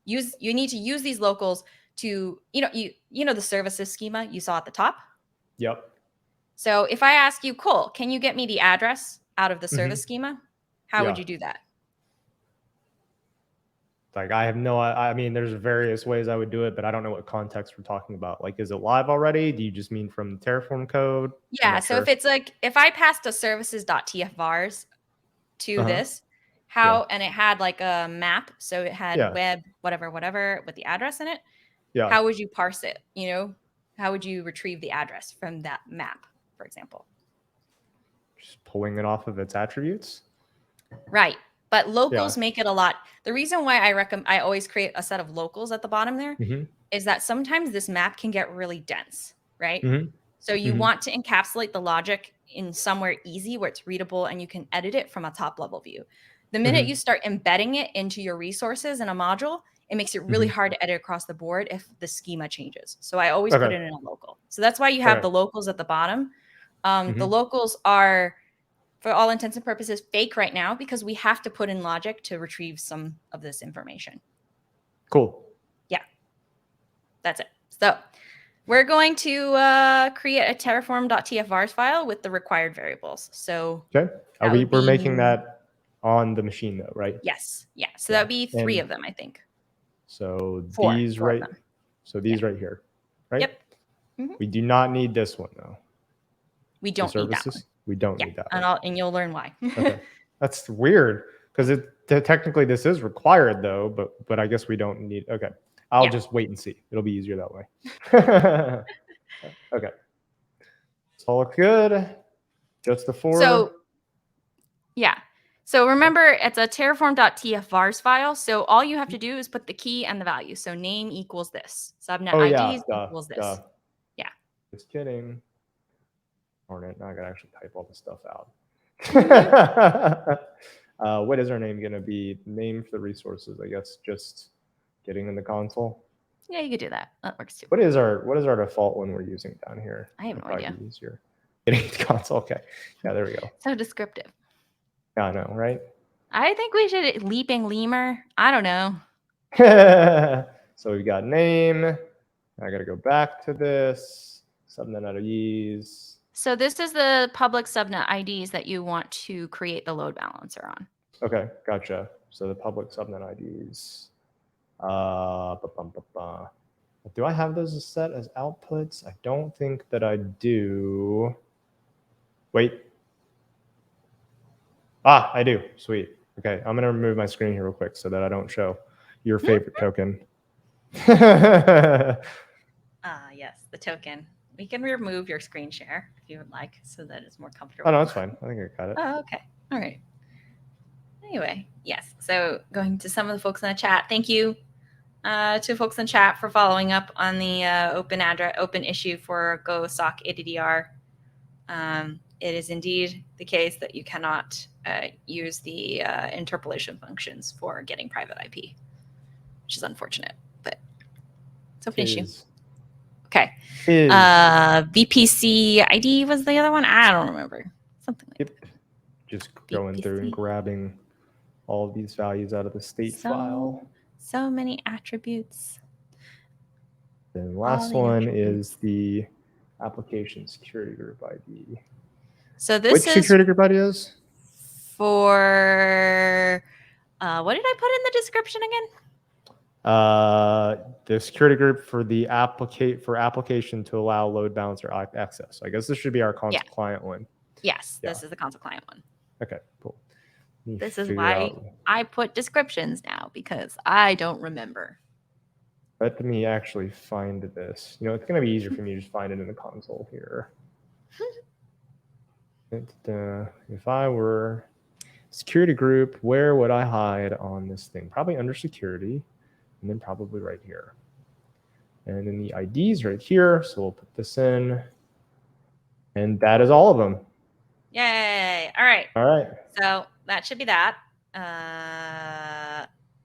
You need to use these locals to, the services schema you saw at the top. Yep. So if I ask you, Cole, can you get me the address out of the service schema? How would you do that? Like, I have I mean, there's various ways I would do it, but I don't know what context we're talking about. Like, is it live already? Do you just mean from the Terraform code? Yeah. So if it's like, if I passed a services.tf-vars to this, and it had like a map, so it had web, whatever, with the address in it. Yeah. How would you parse it? How would you retrieve the address from that map, for example? Just pulling it off of its attributes. Right. But locals make it a lot. The reason why I always create a set of locals at the bottom there is that sometimes this map can get really dense, right? So you want to encapsulate the logic in somewhere easy where it's readable and you can edit it from a top level view. The minute you start embedding it into your resources in a module, it makes it really hard to edit across the board if the schema changes. So I always put it in a local. So that's why you have the locals at the bottom. The locals are, for all intents and purposes, fake right now because we have to put in logic to retrieve some of this information. Cool. Yeah, that's it. So we're going to create a terraform.tf-vars file with the required variables. So we're making that on the machine though, right? Yes. Yeah. So that would be 3 of them, I think. So four right here, right? Yep. We do not need this one though. We don't need that one. We don't need that one. And you'll learn why. Okay. That's weird because technically this is required though, but I guess we don't need. Okay. I'll just wait and see. It'll be easier that way. Okay. It's all good. Just the 4. So So remember, it's a terraform.tf-vars file. So all you have to do is put the key and the value. So name equals this. Subnet IDs equals this. Yeah. Just kidding. Darn it. Now I got to actually type all this stuff out. What is our name going to be? Name for the resources, I guess. Just getting in the console. Yeah, you could do that. That works too. What is our default one we're using down here? I have no idea. Easier. Getting in the console. Okay. Yeah, there we go. So descriptive. I know, right? I think we should leaping lemur. I don't know. So we've got name. I got to go back to this. Subnet IDs. So this is the public subnet IDs that you want to create the load balancer on. Okay, gotcha. So the public subnet IDs. Do I have those set as outputs? I don't think that I do. Wait. I do. Sweet. Okay, I'm going to remove my screen here real quick so that I don't show your favorite token. Yes, the token. We can remove your screen share if you would like so that it's more comfortable. Oh, no, it's fine. I think I got it. Oh, okay. All right. Anyway, yes. So going to some of the folks in the chat, thank you. to folks in chat for following up on the open issue for Go SOC ADDR. It is indeed the case that you cannot use the interpolation functions for getting private IP, which is unfortunate, but it's open issue. Okay. VPC ID was the other one. I don't remember. Something like that. Just going through and grabbing all of these values out of the state file. So many attributes. And last one is the application security group ID. So this Which security group ID is? For what did I put in the description again? The security group for the application to allow load balancer access. So I guess this should be our console client one. Yes, this is the console client one. Okay, cool. This is why I put descriptions now, because I don't remember. Let me actually find this. You know, it's going to be easier for me to just find it in the console here. If I were security group, where would I hide on this thing? Probably under security, and then probably right here. And then the IDs right here. So we'll put this in. And that is all of them. Yay. All right. All right. So that should be that.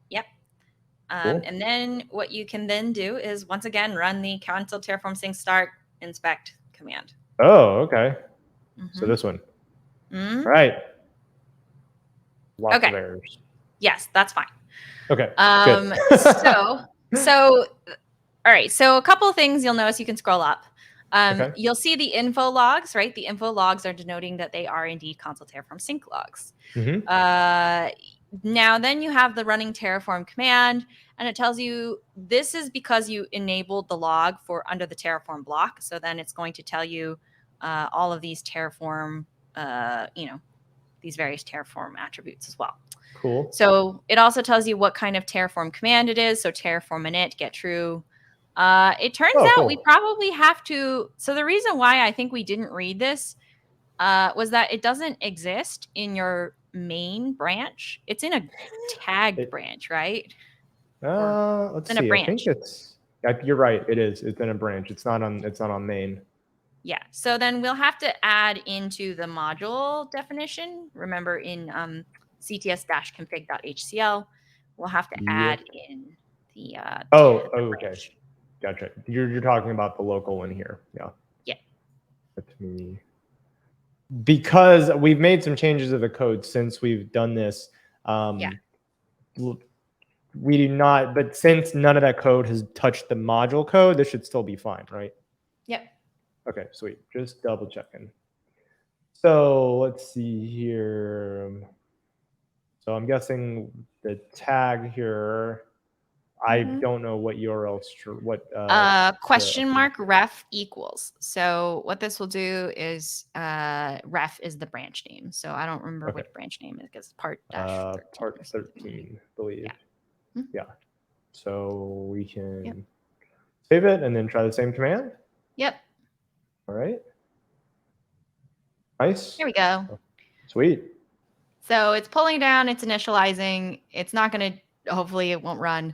Yep. Cool. And then what you can then do is, once again, run the Consul-Terraform-Sync start inspect command. Oh, okay. So this one. Right. Lots of errors. Yes, that's fine. Okay. So all right. So a couple of things you'll notice. You can scroll up. You'll see the info logs, right? The info logs are denoting that they are indeed Consul-Terraform-Sync logs. Now, then you have the running Terraform command, and it tells you this is because you enabled the log for under the Terraform block. So then it's going to tell you all of these Terraform, these various Terraform attributes as well. Cool. So it also tells you what kind of Terraform command it is. So Terraform init, get true. It turns out we probably have to. So the reason why I think we didn't read this was that it doesn't exist in your main branch. It's in a tagged branch, right? Let's see. I think it's. You're right. It is. It's in a branch. It's not on main. Yeah. So then we'll have to add into the module definition. Remember, in cts-config.hcl, we'll have to add in the. Okay. Gotcha. You're talking about the local one here. Yeah. Yeah. Let me. Because we've made some changes to the code since we've done this. We do not, but since none of that code has touched the module code, this should still be fine, right? Yep. Okay, sweet. Just double checking. So let's see here. So I'm guessing the tag here. I don't know what URL question mark ref equals. So what this will do is ref is the branch name. So I don't remember which branch name it is, because part 13, part 13, I believe. Yeah. So we can save it and then try the same command. Yep. All right. Nice. Here we go. Sweet. So it's pulling down, it's initializing. It's not going to, hopefully it won't run.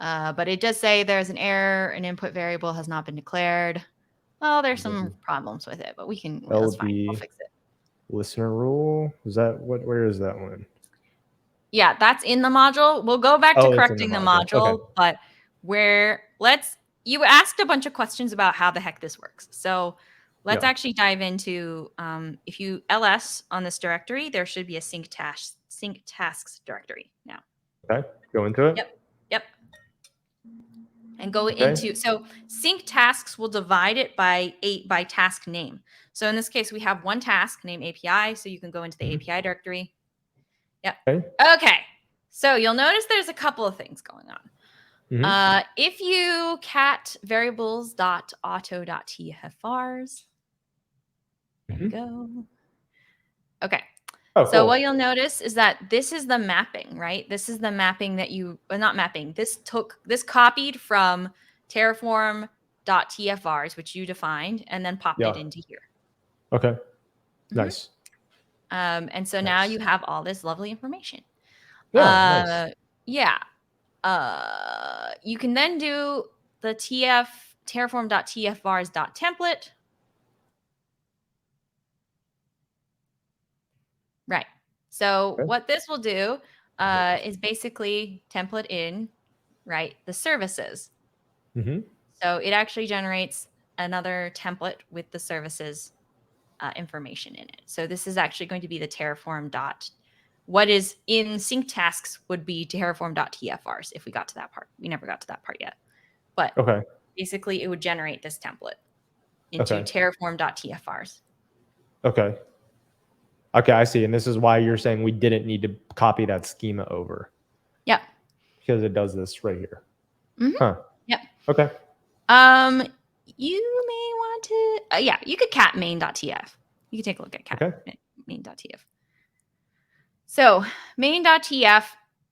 But it does say there's an error, an input variable has not been declared. Well, there's some problems with it, but we can, that's fine. We'll fix it. Listener rule, is that where is that one? Yeah, that's in the module. We'll go back to correcting the module, but you asked a bunch of questions about how the heck this works. So let's actually dive into, if you ls on this directory, there should be a sync tasks directory now. Okay, go into it. Yep. And go into, so sync tasks will divide it by task name. So in this case, we have one task named API. So you can go into the API directory. Yep. Okay. So you'll notice there's a couple of things going on. If you cat variables.auto.tfrs, there we go. Okay. So what you'll notice is that this is the mapping, right? This is the mapping that not mapping. This copied from Terraform.tfrs, which you defined, and then popped it into here. Okay. Nice. And so now you have all this lovely information. Yeah. Nice. Yeah. You can then do the terraform.tfvars.template. Right. So Okay. what this will do is basically template in, right, the services. Mm-hmm. So it actually generates another template with the services information in it. So this is actually going to be the Terraform dot. What is in sync tasks would be Terraform.tfvars if we got to that part. We never got to that part yet. But Okay. basically it would generate this template into Okay. Terraform.tfvars. Okay. Okay, I see. And this is why you're saying we didn't need to copy that schema over. Yep. Because it does this right here. Mm-hmm. Huh. Yep. Okay. You may want to, yeah, you could cat main.tf. You could take a look at cat main.tf. So main.tf,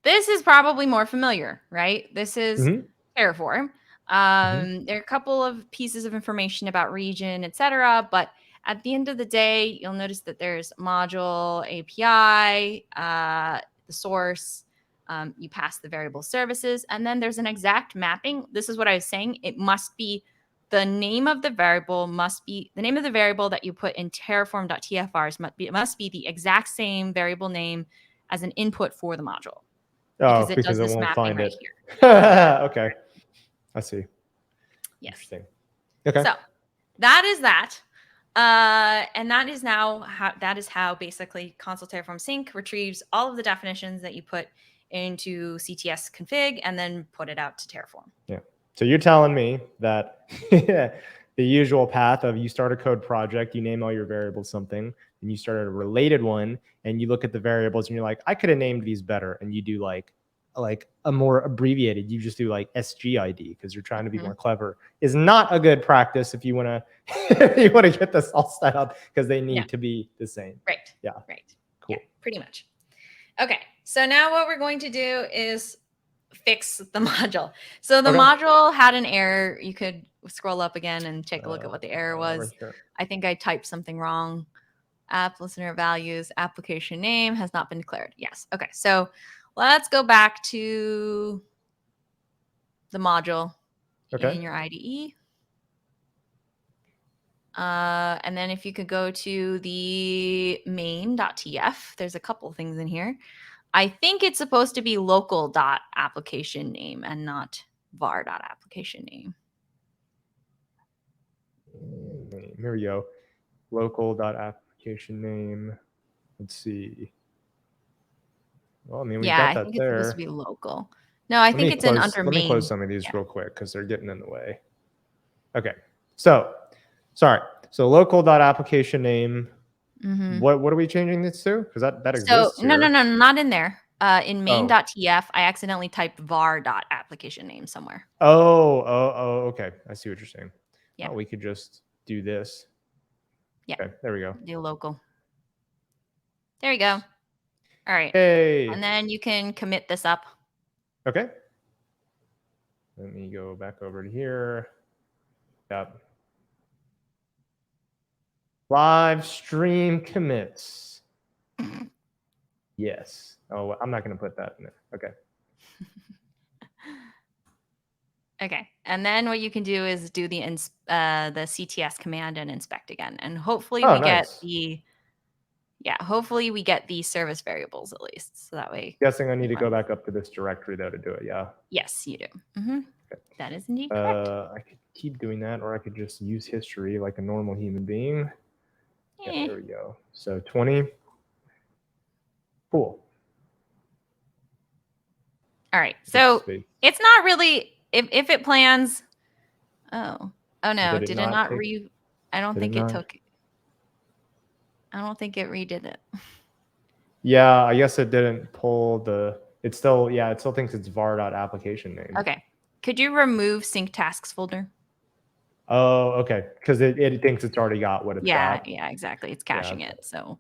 this is probably more familiar, right? This is Terraform. There are a couple of pieces of information about region, etc. But at the end of the day, you'll notice that there's module, API, the source. You pass the variable services, and then there's an exact mapping. This is what I was saying. It must be the name of the variable must be the name of the variable that you put in terraform.tfvars must be the exact same variable name as an input for the module. Oh, Because because does it this won't mapping find right it. here. Okay. I see. Yes. Interesting. Okay. So that is that. And that is now how basically Consul-Terraform-Sync retrieves all of the definitions that you put into CTS config and then put it out to Terraform. Yeah. So you're telling me that the usual path of you start a code project, you name all your variables something, and you start a related one, and you look at the variables and you're like, I could have named these better, and you do like a more abbreviated, you just do like SGID because you're trying to be more clever, is not a good practice if you want to get this all set up because they need to be the same. Right. Yeah. Right. Cool. Yeah, pretty much. Okay. So now what we're going to do is fix the module. So the module had an error. You could scroll up again and take a look at what the error was. Right. I think I typed something wrong. App listener values, application name has not been declared. Yes. Okay. So let's go back to the module in your IDE. And then if you could go to the main.tf, there's a couple things in here. I think it's supposed to be local.application name and not var.application name. Here we go. Local.application name. Let's see. Well, I mean, we've got that I think it's there. supposed to be local. No, I think it's under main. Let me close some of these real quick because they're getting in the way. Okay. So, sorry. So local.application name. What are we changing this to? Because that exists here. No, not in there. In main.tf, I accidentally typed var.application name somewhere. Oh, okay. I see what you're saying. Yeah. Oh, we could just do this. Yeah. Okay, there we go. Do local. There you go. All right. Hey. And then you can commit this up. Okay. Let me go back over to here. Yep. Live stream commits. Yes. Oh, I'm not going to put that in there. Okay. Okay. And then what you can do is do the CTS command and inspect again. And hopefully hopefully we get the service variables at least. So that way. Guessing I need to go back up to this directory though to do it. Yeah. Yes, you do. Okay. That is indeed correct. I could keep doing that, or I could just use history like a normal human being. Yeah, there we go. So 20. Cool. All right. So it's not really if it plans. Oh no! Did it not I don't think it took. I don't think it redid it. Yeah, I guess it didn't pull the. It still thinks it's var.application name. Okay. Could you remove sync tasks folder? Oh, okay. Because it thinks it's already got what it's got. Yeah, exactly. It's caching it. So,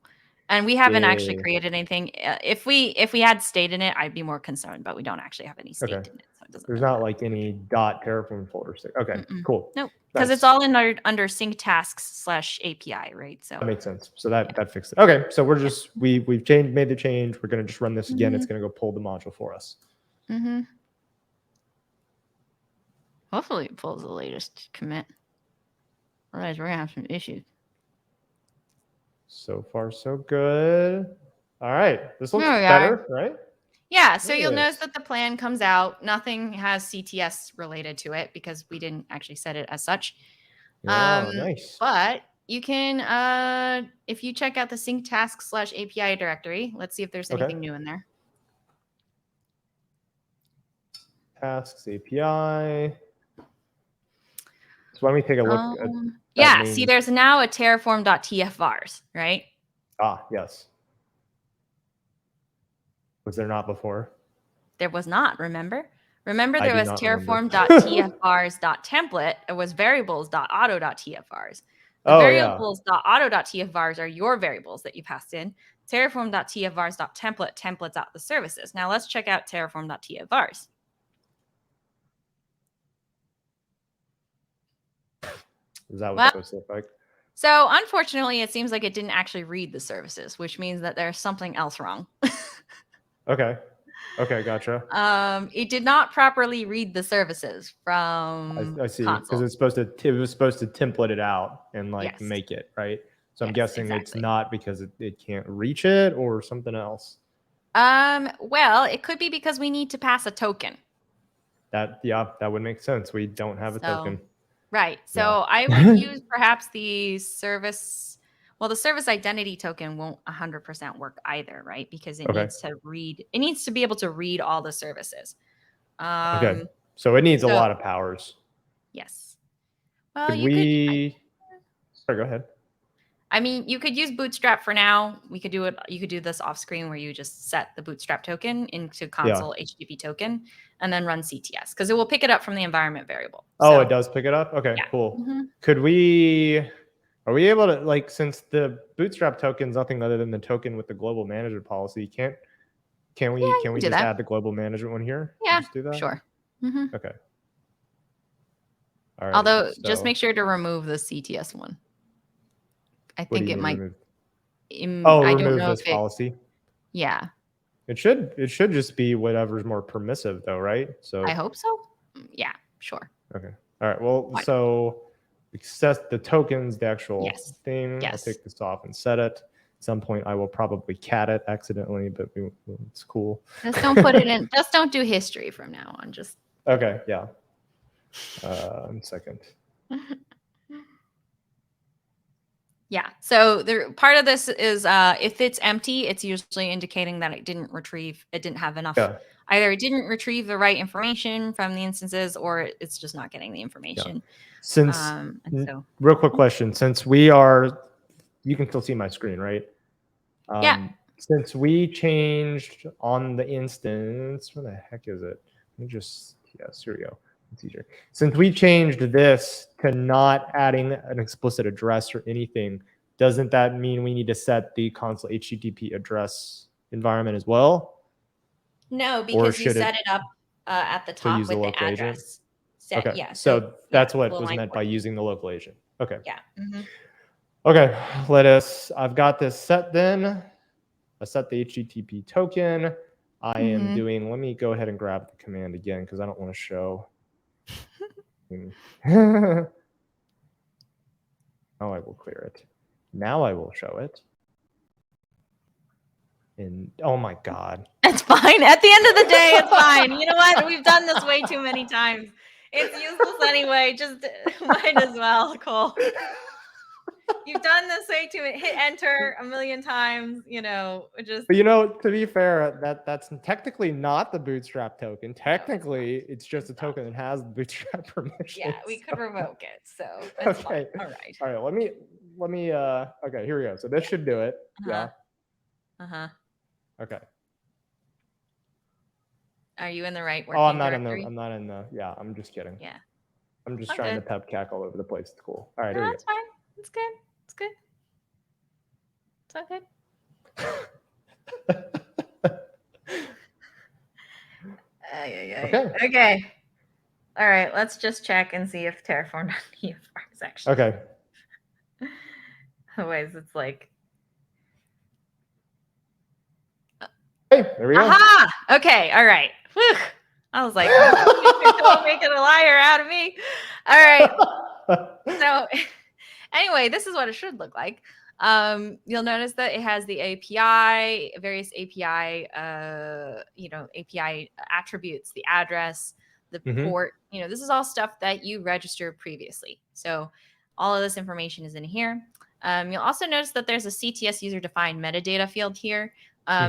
and we haven't actually created anything. If we had state in it, I'd be more concerned, but we don't actually have any state in it. So it doesn't. There's not like any .terraform folder. Okay, cool. Nope. Because it's all under sync tasks /API, right? So that makes sense. So that fixed it. Okay, so we're just we've made the change. We're gonna just run this again. It's gonna go pull the module for us. Hopefully it pulls the latest commit. Otherwise, we're gonna have some issues. So far, so good. All right, this looks There we better, right? Yeah, so you'll Yes. notice that the plan comes out. Nothing has CTS related to it because we didn't actually set it as such. Oh, nice. But you can, if you check out the sync tasks /API directory, let's see if there's anything new in there. Tasks API. So let me take a look at yeah, see, there's now a terraform.tf-vars, right? Ah, yes. Was there not before? There was not, remember? Remember, there I do was not remember. terraform.tf-vars.template. It was variables.auto.tf-vars. The Oh, yeah. variables.auto.tf-vars are your variables that you passed in. Terraform.tf-vars.template templates out the services. Now let's check out terraform.tf-vars. Is that what it's supposed to look like? So unfortunately, it seems like it didn't actually read the services, which means that there's something else wrong. Okay. Okay, gotcha. It did not properly read the services from I see, because Consul. it was supposed to template it out and like make it, right? So I'm guessing it's not because it can't reach it or something else. Well, it could be because we need to pass a token. That would make sense. We don't have a token. Right. So I would use perhaps the service. Well, the service identity token won't 100% work either, right? Because it needs to read. It needs to be able to read all the services. Okay. So it needs a lot of powers. Yes. Well, Sorry, go ahead. I mean, you could use Bootstrap for now. We could do it. You could do this off screen where you just set the Bootstrap token into Consul HTTP token and then run CTS because it will pick it up from the environment variable. Oh, it does pick it up? Okay, cool. Are we able to, like, since the Bootstrap token is nothing other than the token with the global management policy, can we just add the global management one here? Yeah, just do that? Sure. Okay. All right. Although, just make sure to remove the CTS one. I think it might. I don't know this policy. Yeah. It should just be whatever's more permissive, though, right? So I hope so. Yeah, sure. Okay. All right. Well, so access the tokens, the actual thing. I'll take this off and set it. At some point, I will probably cat it accidentally, but it's cool. Just don't put it in. Just don't do history from now on. Just okay. Yeah. 1 second. Yeah. So part of this is if it's empty, it's usually indicating that it didn't have enough. Either it didn't retrieve the right information from the instances or it's just not getting the information. Since, real quick question, since you can still see my screen, right? Since we changed on the instance, where the heck is it? Let me just, here we go. It's easier. Since we changed this to not adding an explicit address or anything, doesn't that mean we need to set the Consul HTTP address environment as well? No, because you set it up at the top with the address. Okay. Yeah. So that's what was meant by using the local agent. Okay. Yeah. Okay. I've got this set then. I set the HTTP token. I am doing, let me go ahead and grab the command again because I don't want to show. Oh, I will clear it. Now I will show it. And oh my God. It's fine. At the end of the day, it's fine. You know what? We've done this way too many times. It's useless anyway. Just might as well, Cole. You've done this way too. Hit enter a million times, just. But to be fair, that's technically not the Bootstrap token. Technically, it's just a token that has Bootstrap permissions. Yeah, we could revoke it. So that's fine. All right. All right. Let me. Okay, here we go. So this should do it. Yeah. Okay. Are you in the right working I'm not directory? I'm not in the. Yeah, I'm just kidding. Yeah. I'm just trying to pep cack all over the place. It's cool. All right. No, that's fine. It's good. It's good. It's okay. Okay. All right. Let's just check and see if Terraform.tf is actually. Okay. Otherwise, it's like. Hey, there we go. Aha! Okay. All right. Whew. I was like, don't make it a liar out of me. All right. So anyway, this is what it should look like. You'll notice that it has the API, various API, API attributes, the address, the port. This is all stuff that you registered previously. So all of this information is in here. You'll also notice that there's a CTS user-defined metadata field here.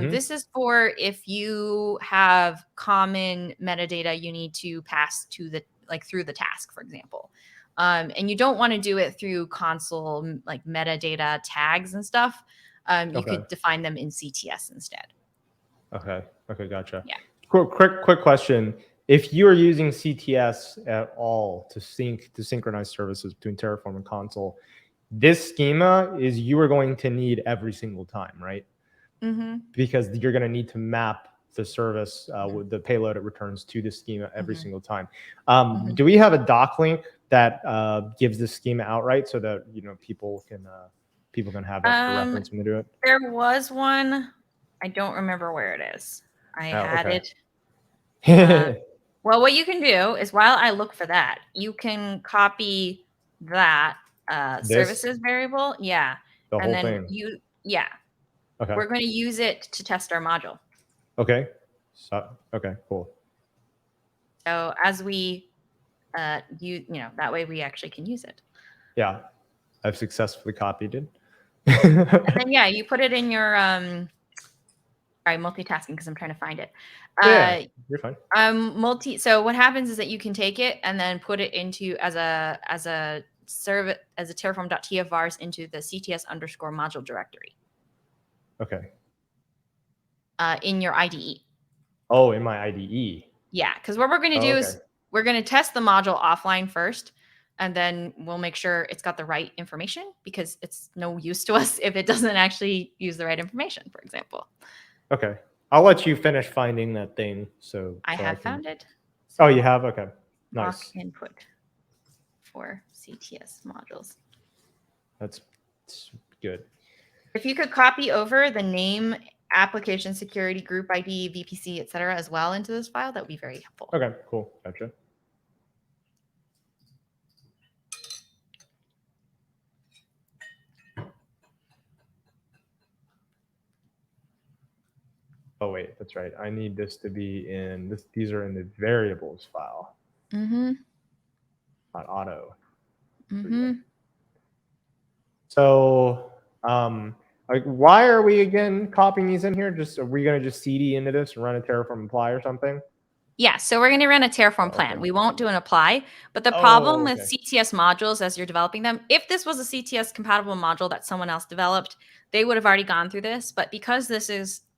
This is for if you have common metadata you need to pass to through the task, for example. And you don't want to do it through console like metadata tags and stuff. You could define them in CTS instead. Okay, gotcha. Yeah. Quick question. If you are using CTS at all to synchronize services between Terraform and Consul, this schema is you are going to need every single time, right? Because you're going to need to map the service with the payload it returns to the schema every single time. Do we have a doc link that gives the schema outright so that people can have it for reference when they do it? There was one. I don't remember where it is. I had it. Well, what you can do is while I look for that, you can copy that services variable. Yeah. The whole then thing. Okay. We're going to use it to test our module. Okay. Okay, cool. So as we that way we actually can use it. Yeah. I've successfully copied it. And then you put it in your sorry, multitasking because I'm trying to find it. Yeah, you're fine. So what happens is that you can take it and then put it into as a terraform.tf into the CTS_module directory. Okay. In your IDE. Oh, in my IDE. Yeah, because what we're going to do is we're going to test the module offline first, and then we'll make sure it's got the right information because it's no use to us if it doesn't actually use the right information, for example. Okay. I'll let you finish finding that thing. So I have found it. So oh, you have? Okay. Nice. Mock input for CTS modules. That's good. If you could copy over the name, application security, group ID, VPC, etc., as well into this file, that would be very helpful. Okay, cool. Gotcha. Oh wait, that's right. I need this to be in this. These are in the variables file. Not auto. So, like, why are we again copying these in here? Are we going to just CD into this and run a Terraform apply or something? Yeah, so we're going to run a Terraform plan. We won't do an apply, but the problem with CTS modules as you're developing them, if this was a CTS compatible module that someone else developed, they would have already gone through this. But because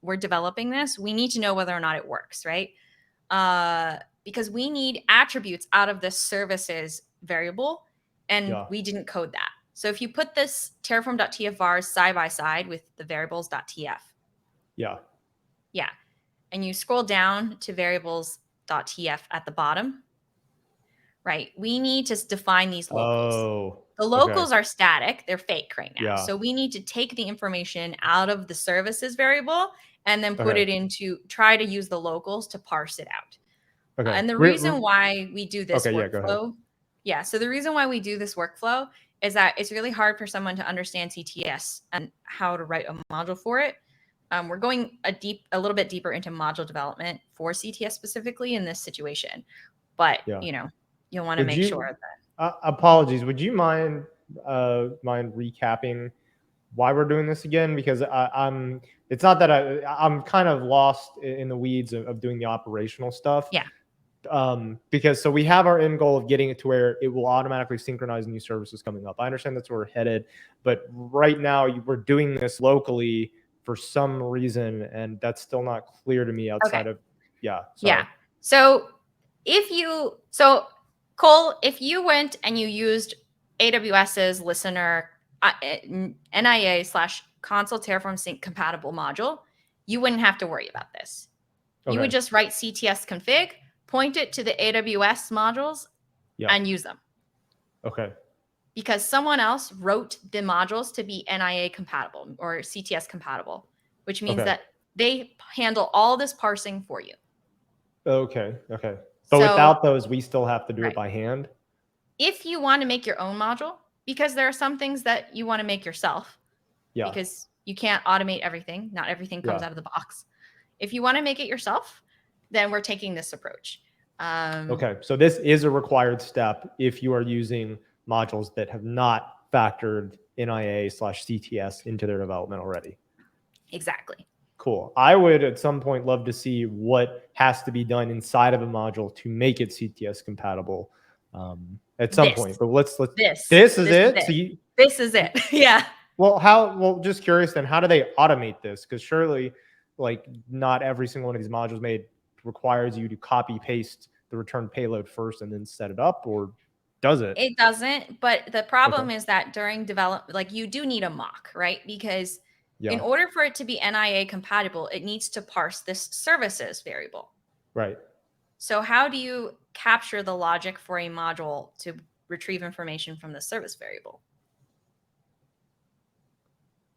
we're developing this, we need to know whether or not it works, right? Because we need attributes out of this services variable, and we didn't code that. So if you put this terraform.tf vars side by side with the variables.tf. Yeah. And you scroll down to variables.tf at the bottom, right? We need to define these locals. The locals are static. They're fake right now. So we need to take the information out of the services variable and then put it try to use the locals to parse it out. And the reason why we do this workflow. So the reason why we do this workflow is that it's really hard for someone to understand CTS and how to write a module for it. We're going a little bit deeper into module development for CTS specifically in this situation, but you'll want to make sure that. Apologies. Would you mind recapping why we're doing this again? Because it's not that I'm kind of lost in the weeds of doing the operational stuff. Yeah. Because we have our end goal of getting it to where it will automatically synchronize new services coming up. I understand that's where we're headed, but right now we're doing this locally for some reason, and that's still not clear to me outside of So Cole, if you went and you used AWS's listener NIA/Consul-Terraform-Sync compatible module, you wouldn't have to worry about this. You would just write CTS config, point it to the AWS modules, and use them. Because someone else wrote the modules to be NIA compatible or CTS compatible, which means that they handle all this parsing for you. But So, without those, we still have to do right. it by hand. If you want to make your own module, because there are some things that you want to make yourself, Yeah. because you can't automate everything. Not everything comes Yeah. out of the box. If you want to make it yourself, then we're taking this approach. Okay, so this is a required step if you are using modules that have not factored NIA/CTS into their development already. Exactly. Cool. I would at some point love to see what has to be done inside of a module to make it CTS compatible at some point. But let's this is it. So this is it. Yeah. Well, just curious then, how do they automate this? Because surely, like, not every single one of these modules made requires you to copy paste the return payload first and then set it up, or does it? It doesn't, but the problem is that during development, like, you do need a mock, right? Because in order for it to be NIA compatible, it needs to parse this services variable. Right. So how do you capture the logic for a module to retrieve information from the service variable?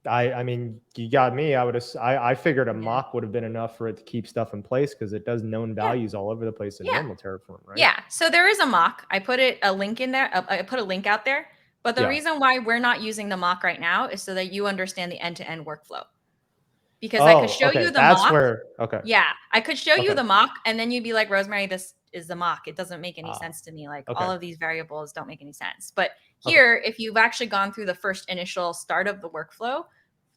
I mean, you got me. I figured a mock would have been enough for it to keep stuff in place because it does known values all over the place in normal Terraform, right? Yeah. So there is a mock. I put a link in there. I put a link out there. But the reason why we're not using the mock right now is so that you understand the end-to-end workflow. Because I could show you the mock. Yeah, I could show you the mock, and then you'd be like, Rosemary, this is the mock. It doesn't make any sense to me. Like, all of these variables don't make any sense. But here, if you've actually gone through the first initial start of the workflow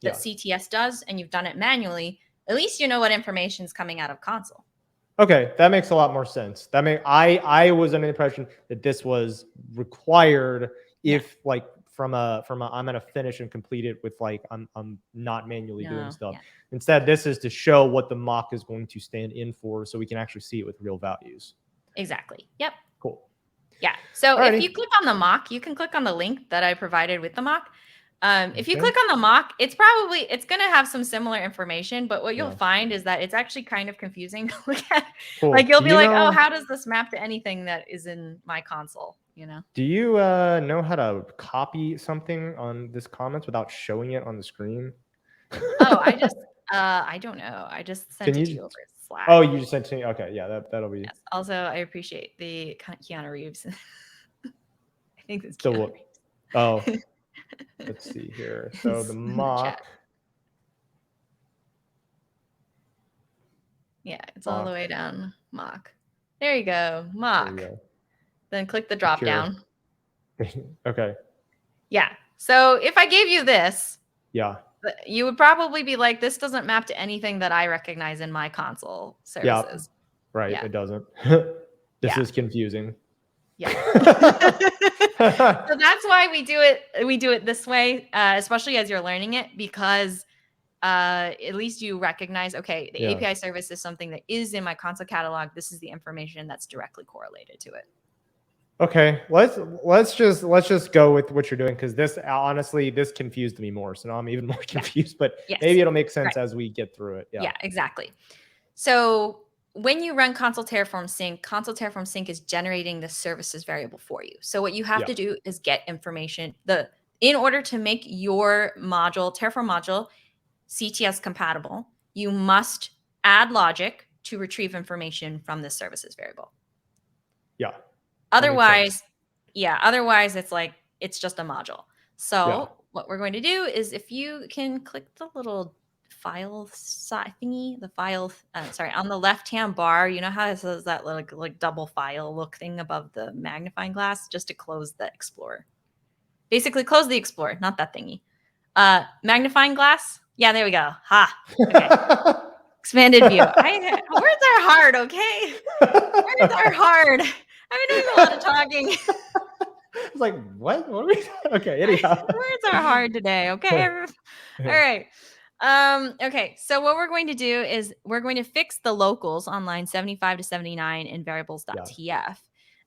that CTS does, and you've done it manually, at least you know what information is coming out of console. Okay, that makes a lot more sense. I was under the impression that this was required if like from a I'm gonna finish and complete it with like I'm not manually doing stuff. Instead, this is to show what the mock is going to stand in for, so we can actually see it with real values. Exactly. Yep. Cool. Yeah. So if you click on the mock, you can click on the link that I provided with the mock. If you click on the mock, it's going to have some similar information, but what you'll find is that it's actually kind of confusing to look at. Like, you'll be like, oh, how does this map to anything that is in my console? You know? Do you know how to copy something on this comments without showing it on the screen? Oh, I don't know. I just sent it to you over Slack. Oh, you just sent it to me? Okay, yeah, that'll be. Yes. Also, I appreciate the Keanu Reeves. I think it's Keanu Reeves. Oh. Let's see here. So the mock. Yeah, it's all the way down. Mock. There you go. Mock. Then click the drop down. Okay. Yeah. So if I gave you this, you would probably be like, this doesn't map to anything that I recognize in my console services. Yeah. Right. It doesn't. This is confusing. Yeah. So that's why we do it this way, especially as you're learning it, because at least you recognize, okay, the API service is something that is in my console catalog. This is the information that's directly correlated to it. Okay, let's just go with what you're doing, because this honestly confused me more. So now I'm even more confused, but maybe it'll make sense as we get through it. Yeah, exactly. So when you run Consul-Terraform-Sync, Consul-Terraform-Sync is generating the services variable for you. So what you have to do is get information. In order to make your module, Terraform module, CTS compatible, you must add logic to retrieve information from the services variable. Yeah. Otherwise, it's just a module. So what we're going to do is, if you can click the little file thingy, on the left-hand bar, you know how it says that like double file look thing above the magnifying glass, just to close the Explorer. Basically, close the Explorer, not that thingy. Magnifying glass. Yeah, there we go. Ha. Okay. Expanded view. Words are hard, okay? Words are hard. I've been doing a lot of talking. I was like, what? What are we? Okay, anyhow. Words are hard today, okay? All right. Okay, so what we're going to do is we're going to fix the locals on line 75 to 79 in variables.tf.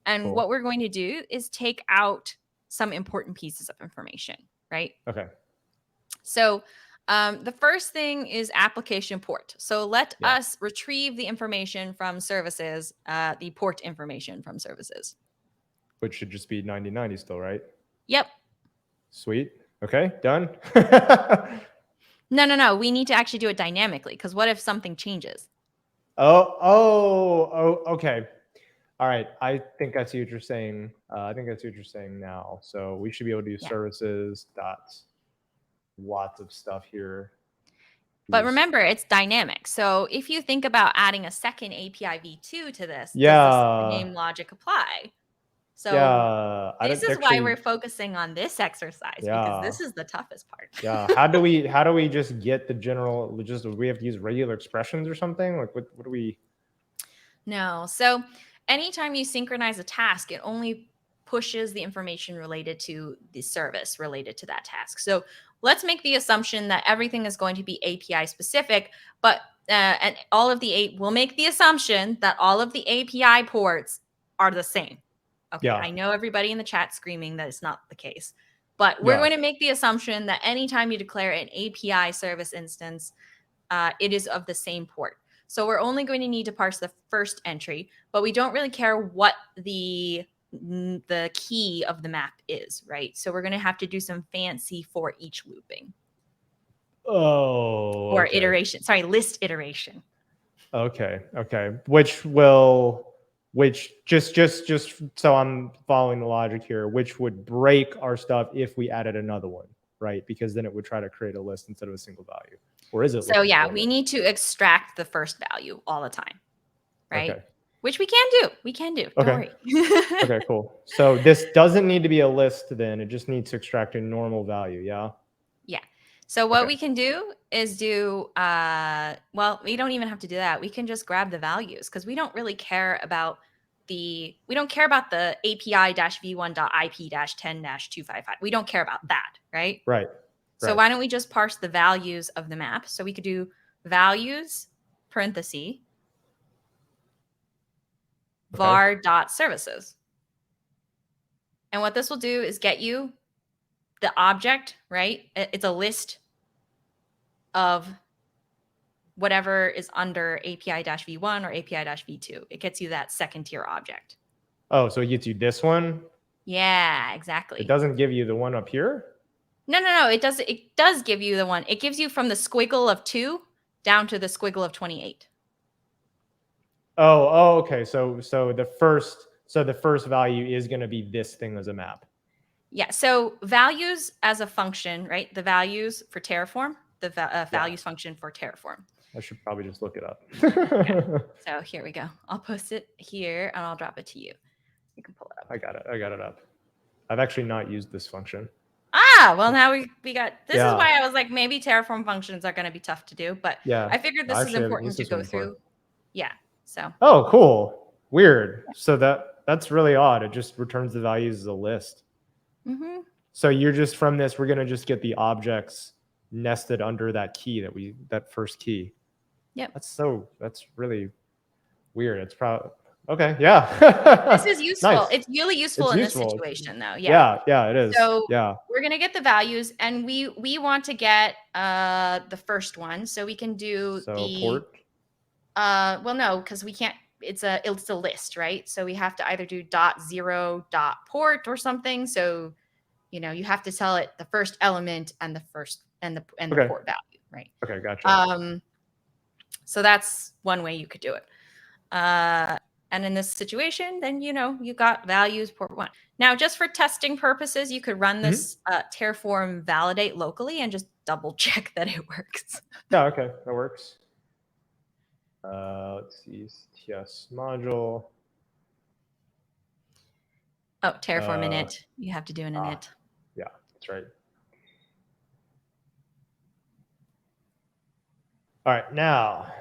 And what we're going to do is take out some important pieces of information, right? Okay. So the first thing is application port. So let us retrieve the information from services, the port information from services. Which should just be 9090 still, right? Yep. Sweet. Okay, done. No. We need to actually do it dynamically, because what if something changes? Oh, okay. All right. I think I see what you're saying. I think I see what you're saying now. So we should be able to do Yeah. services dot lots of stuff here. But Use- remember, it's dynamic. So if you think about adding a second API v2 to this, does the yeah, same logic apply? So yeah. I this don't is why actually. we're focusing on this exercise, because Yeah, this is the toughest part. yeah. How do we just get the general? Just we have to use regular expressions or something? Like what do we? No. So anytime you synchronize a task, it only pushes the information related to the service related to that task. So let's make the assumption that everything is going to be API specific, but and all of the we'll make the assumption that all of the API ports are the same. Okay, Yeah, I know everybody in the chat screaming that it's not the case, but we're yeah. going to make the assumption that anytime you declare an API service instance, it is of the same port. So we're only going to need to parse the first entry, but we don't really care what the key of the map is, right? So we're going to have to do some fancy for each looping Oh, or okay. iteration. Sorry, list iteration. Okay. Which just so I'm following the logic here, which would break our stuff if we added another one, right? Because then it would try to create a list instead of a single value. Or is it? So yeah, we need to extract the first value all the time, right? Okay. Which we can do. We can do. Don't worry. Okay, cool. So this doesn't need to be a list then. It just needs to extract a normal value, yeah? Yeah. So what we can do is do, well, we don't even have to do that. We can just grab the values because we don't really care about we don't care about the API-v1.ip-10-255. We don't care about that, right? Right. So why don't we just parse the values of the map? So we could do values, parenthesis, var.services. And what this will do is get you the object, right? It's a list of whatever is under API-v1 or API-v2. It gets you that second tier object. Oh, so it gets you this one? Yeah, exactly. It doesn't give you the one up here? No. It does give you the one. It gives you from the squiggle of 2 down to the squiggle of 28. Oh, okay. So the first value is going to be this thing as a map. Yeah. So values as a function, right? The values for Terraform, the values function for Terraform. I should probably just look it up. Okay. So here we go. I'll post it here and I'll drop it to you. You can pull it up. I got it up. I've actually not used this function. Ah, well, now we got, this is Yeah. why I was like, maybe Terraform functions are going to be tough to do, but Yeah, I figured this is important to go through. before. Yeah. So. Oh, cool. Weird. So that's really odd. It just returns the values as a list. Mm-hmm. So you're just from this, we're going to just get the objects nested under that key that first key. Yep. That's really weird. It's probably okay. Yeah. This is useful. Nice. It's really useful in this situation though. Yeah, it is. So yeah. We're going to get the values and we want to get the first one. So we can do the port. Well, no, because we can't, it's a list, right? So we have to either do .0.port or something. So, you have to tell it the first element and the first and the port value, right? Okay, gotcha. So that's one way you could do it. And in this situation, then, you got values port 1. Now, just for testing purposes, you could run this Terraform validate locally and just double check that it works. Yeah, okay, that works. Let's see, CTS module. Oh, Terraform init. You have to do an init. Yeah, that's right. All right, now.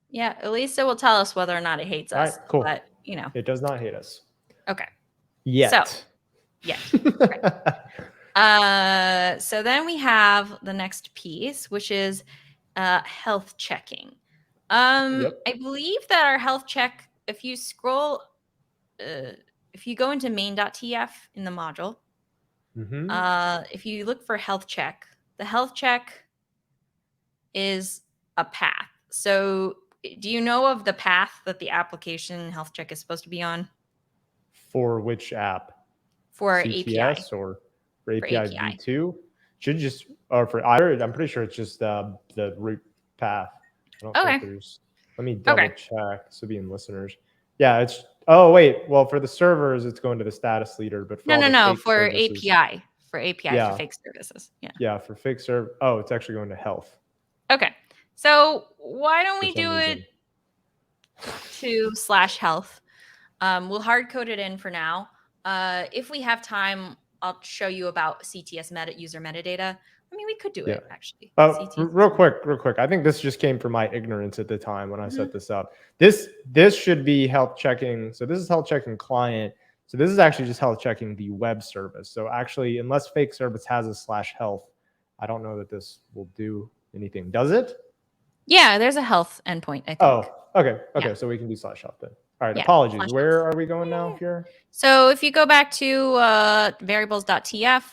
Yeah, Elisa will tell us whether or not it hates us. All right, cool. But, It does not hate us. Okay. Yet. So, yeah. Right. So then we have the next piece, which is health checking. I believe that our health check, if you scroll, if you go into main.tf in the module, if you look for health check, the health check is a path. So do you know of the path that the application health check is supposed to be on? For which app? For CTS API. Or for API v2? Should just, or for either, I'm pretty sure it's just the root path. I don't think there's. Let me double check. This will be in listeners. Yeah, it's, oh, wait. Well, for the servers, it's going to the status leader, but for all the fake For services, API, for yeah, fake services. Yeah. yeah, for fake serve. Oh, it's actually going to health Okay. So why don't for we some do it reason. to /health? We'll hard code it in for now. If we have time, I'll show you about CTS user metadata. I mean, we could do it actually. CTS. Real quick. I think this just came from my ignorance at the time when I set this up. This should be health checking. So this is health checking client. So this is actually just health checking the web service. So actually, unless fake service has a /health, I don't know that this will do anything. Does it? Yeah, there's a health endpoint, I think. Oh, okay. Yeah. So we can do /health then. All right. Yeah. Apologies. Where are we going now here? So if you go back to variables.tf,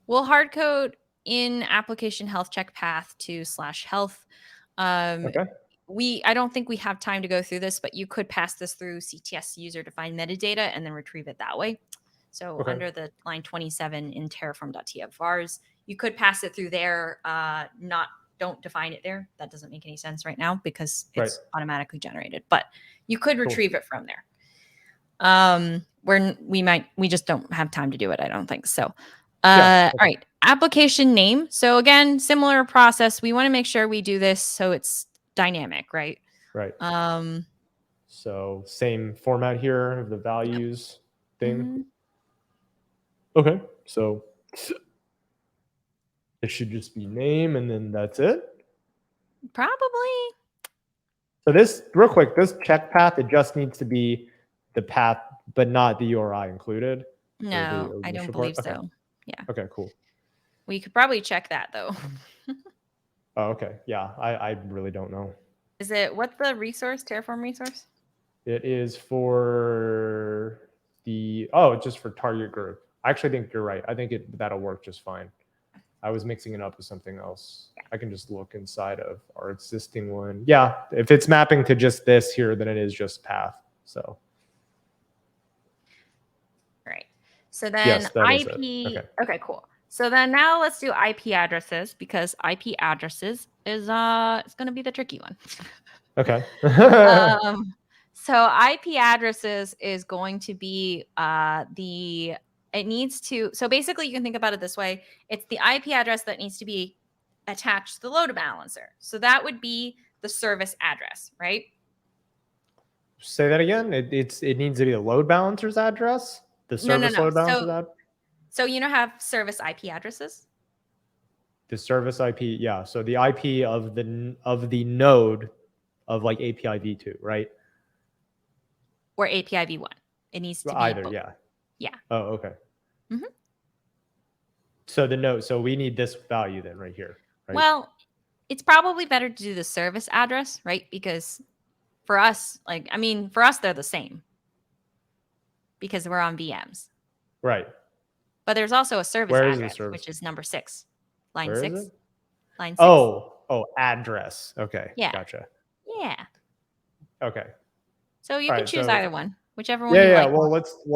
we'll hard code in application health check path to /health. I don't think we have time to go through this, but you could pass this through CTS user defined metadata and then retrieve it that way. So under the line 27 in terraform.tf vars, you could pass it through there. Don't define it there. That doesn't make any sense right now because it's automatically generated, but you could retrieve it from there. Where we just don't have time to do it. I don't think so. All right. Application name. So again, similar process. We want to make sure we do this so it's dynamic, right? Right. So same format here of the values thing. Okay. So it should just be name and then that's it. Probably. So this, real quick, this check path, it just needs to be the path, but not the URI included. No, I don't believe so. Yeah. Okay, cool. We could probably check that though. Oh, okay. Yeah, I really don't know. What's the resource, Terraform resource? It is for it's just for target group. I actually think you're right. I think that'll work just fine. I was mixing it up with something else. I can just look inside of our existing one. Yeah, if it's mapping to just this here, then it is just path. So. Right. So then IP. Okay, cool. So then now let's do IP addresses because IP addresses is it's going to be the tricky one. Okay. So IP addresses is going to be so basically you can think about it this way. It's the IP address that needs to be attached to the load balancer. So that would be the service address, right? Say that again. It needs to be a load balancer's address. The service load balancer's address. So have service IP addresses. The service IP, yeah. So the IP of the node of like API v2, right? Or API v1. It needs to be either, both. Yeah. Oh, okay. So the node. So we need this value then right here. Right? Well, it's probably better to do the service address, right? Because for us, they're the same because we're on VMs. Right. But there's also a service address, which is number 6. Line 6. Line 6. Oh, address. Okay. Yeah. Gotcha. Yeah. Okay. So you can choose either one, whichever one you like. Well,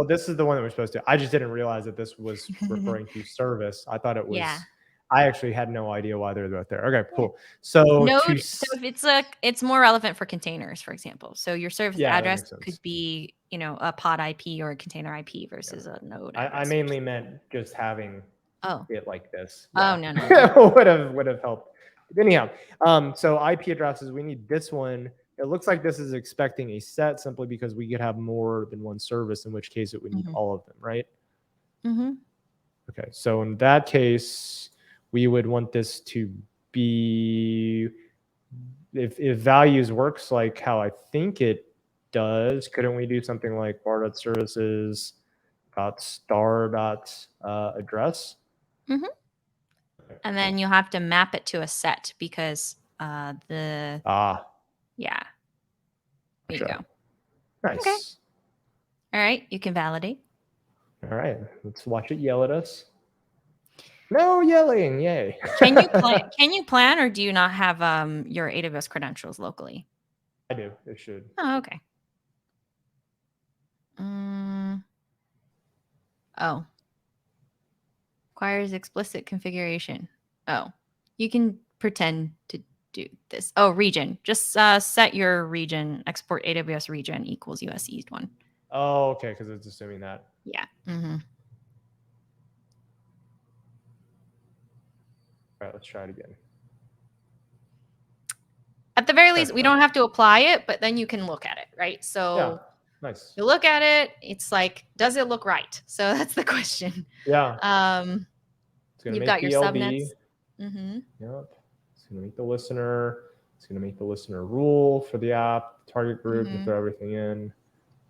this is the one that we're supposed to. I just didn't realize that this was referring to service. I thought it was. Yeah. I actually had no idea why they're both there. Okay, cool. So it's more relevant for containers, for example. So your service address could be, a pod IP or a container IP versus a node address. I mainly meant just having it like this. Yeah. Oh no. would have helped. Anyhow, so IP addresses, we need this one. It looks like this is expecting a set simply because we could have more than one service, in which case it would need all of them, right? Okay, so in that case, we would want this to be, if values works like how I think it does, couldn't we do something like bar.services .star.address? And then you'll have to map it to a set because yeah. There you go. Nice. Okay. All right, you can validate. All right, let's watch it yell at us. No yelling, yay. Can you plan or do you not have your AWS credentials locally? I do. It should. Oh, okay. Requires explicit configuration. Oh, you can pretend to do this. Oh, region. Just set your region, export AWS region equals US East 1. Oh, okay, because it's assuming that. Yeah. All right, let's try it again. At the very least, we don't have to apply it, but then you can look at it, right? So yeah, nice. You look at it, it's like, does it look right? So that's the question. Yeah. It's gonna you've got your subnets. Yep. It's gonna make the listener. It's gonna make the listener rule for the app, target group to throw everything in,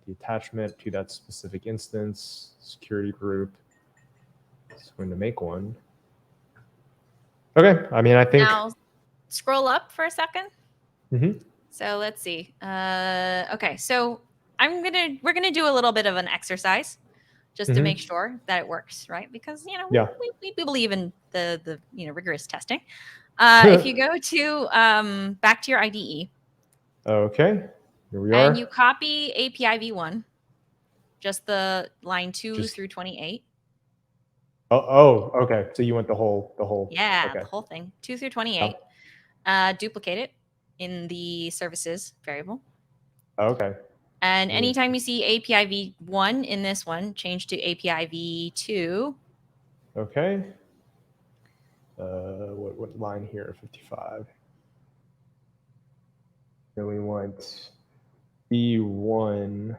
the attachment to that specific instance, security group. It's going to make one. Okay. I mean, I think. Now, scroll up for a second. Mm-hmm. So let's see. Okay, so we're gonna do a little bit of an exercise just to make sure that it works, right? Because we believe in the rigorous testing. If you go to back to your IDE. Okay. Here we are. And you copy API v1, just the line 2 through 28. Oh, okay. So you want the whole. Yeah, okay. The whole thing, 2 through 28. Duplicate it in the services variable. Okay. And anytime you see API v1 in this one, change to API v2. Okay. What line here? 55. Then we want v1.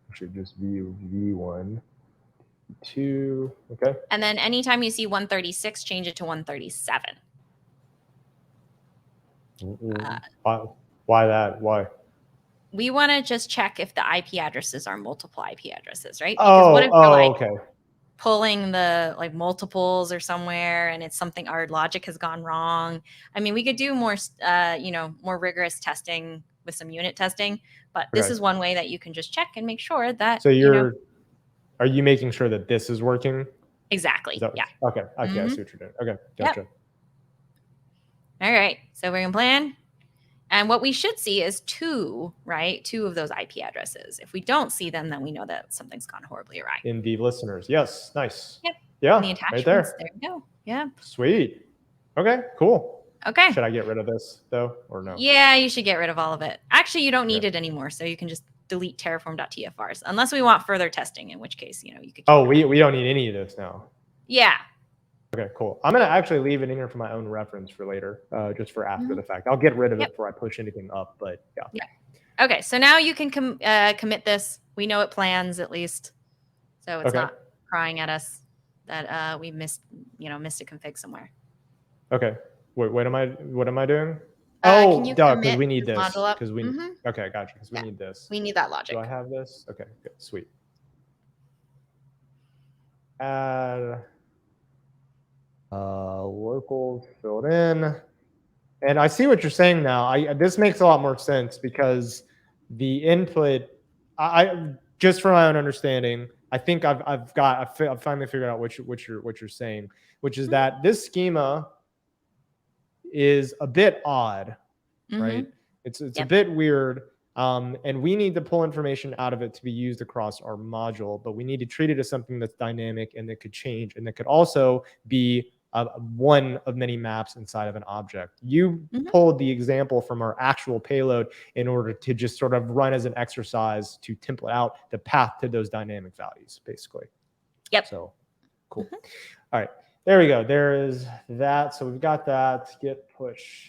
Actually, just v1. 2. Okay. And then anytime you see 136, change it to 137. Why that? Why? We want to just check if the IP addresses are multiple IP addresses, right? Because what if you're okay. Pulling the multiples or somewhere, and it's something our logic has gone wrong. I mean, we could do more, more rigorous testing with some unit testing, but this is one way that you can just check and make sure that. So are you making sure that this is working? Exactly. Yeah. Okay. I see what you're doing. Okay. Gotcha. Yep. All right. So we're gonna plan. And what we should see is 2, right? 2 of those IP addresses. If we don't see them, then we know that something's gone horribly awry. In the listeners. Yes. Nice. Yep. Yeah. And the attachments. Right there we go. Yeah. Sweet. Okay. Cool. Okay. Should I get rid of this though, or no? Yeah, you should get rid of all of it. Actually, you don't need it anymore, so you can just delete terraform.tfrs, unless we want further testing, in which case, you could. Oh, we don't need any of this now. Yeah. Okay, cool. I'm going to actually leave it in here for my own reference for later, just for after the fact. I'll get rid of it before I push anything up, but yeah. Yeah. Okay, so now you can commit this. We know it plans at least, so it's not crying at us that we missed a config somewhere. Okay. Wait, what am I doing? Because we need this. Because we. Okay, gotcha. Because we need this. We need that logic. Do I have this? Okay, good, sweet. Add. Locals filled in, and I see what you're saying now. This makes a lot more sense because the input, I just from my own understanding, I think I've finally figured out what you're saying, which is that this schema is a bit odd, right? It's a bit weird. And we need to pull information out of it to be used across our module, but we need to treat it as something that's dynamic and that could change and that could also be one of many maps inside of an object. You pulled the example from our actual payload in order to just sort of run as an exercise to template out the path to those dynamic values, basically. Yep. So cool. All right, there we go. There is that. So we've got that. Git push.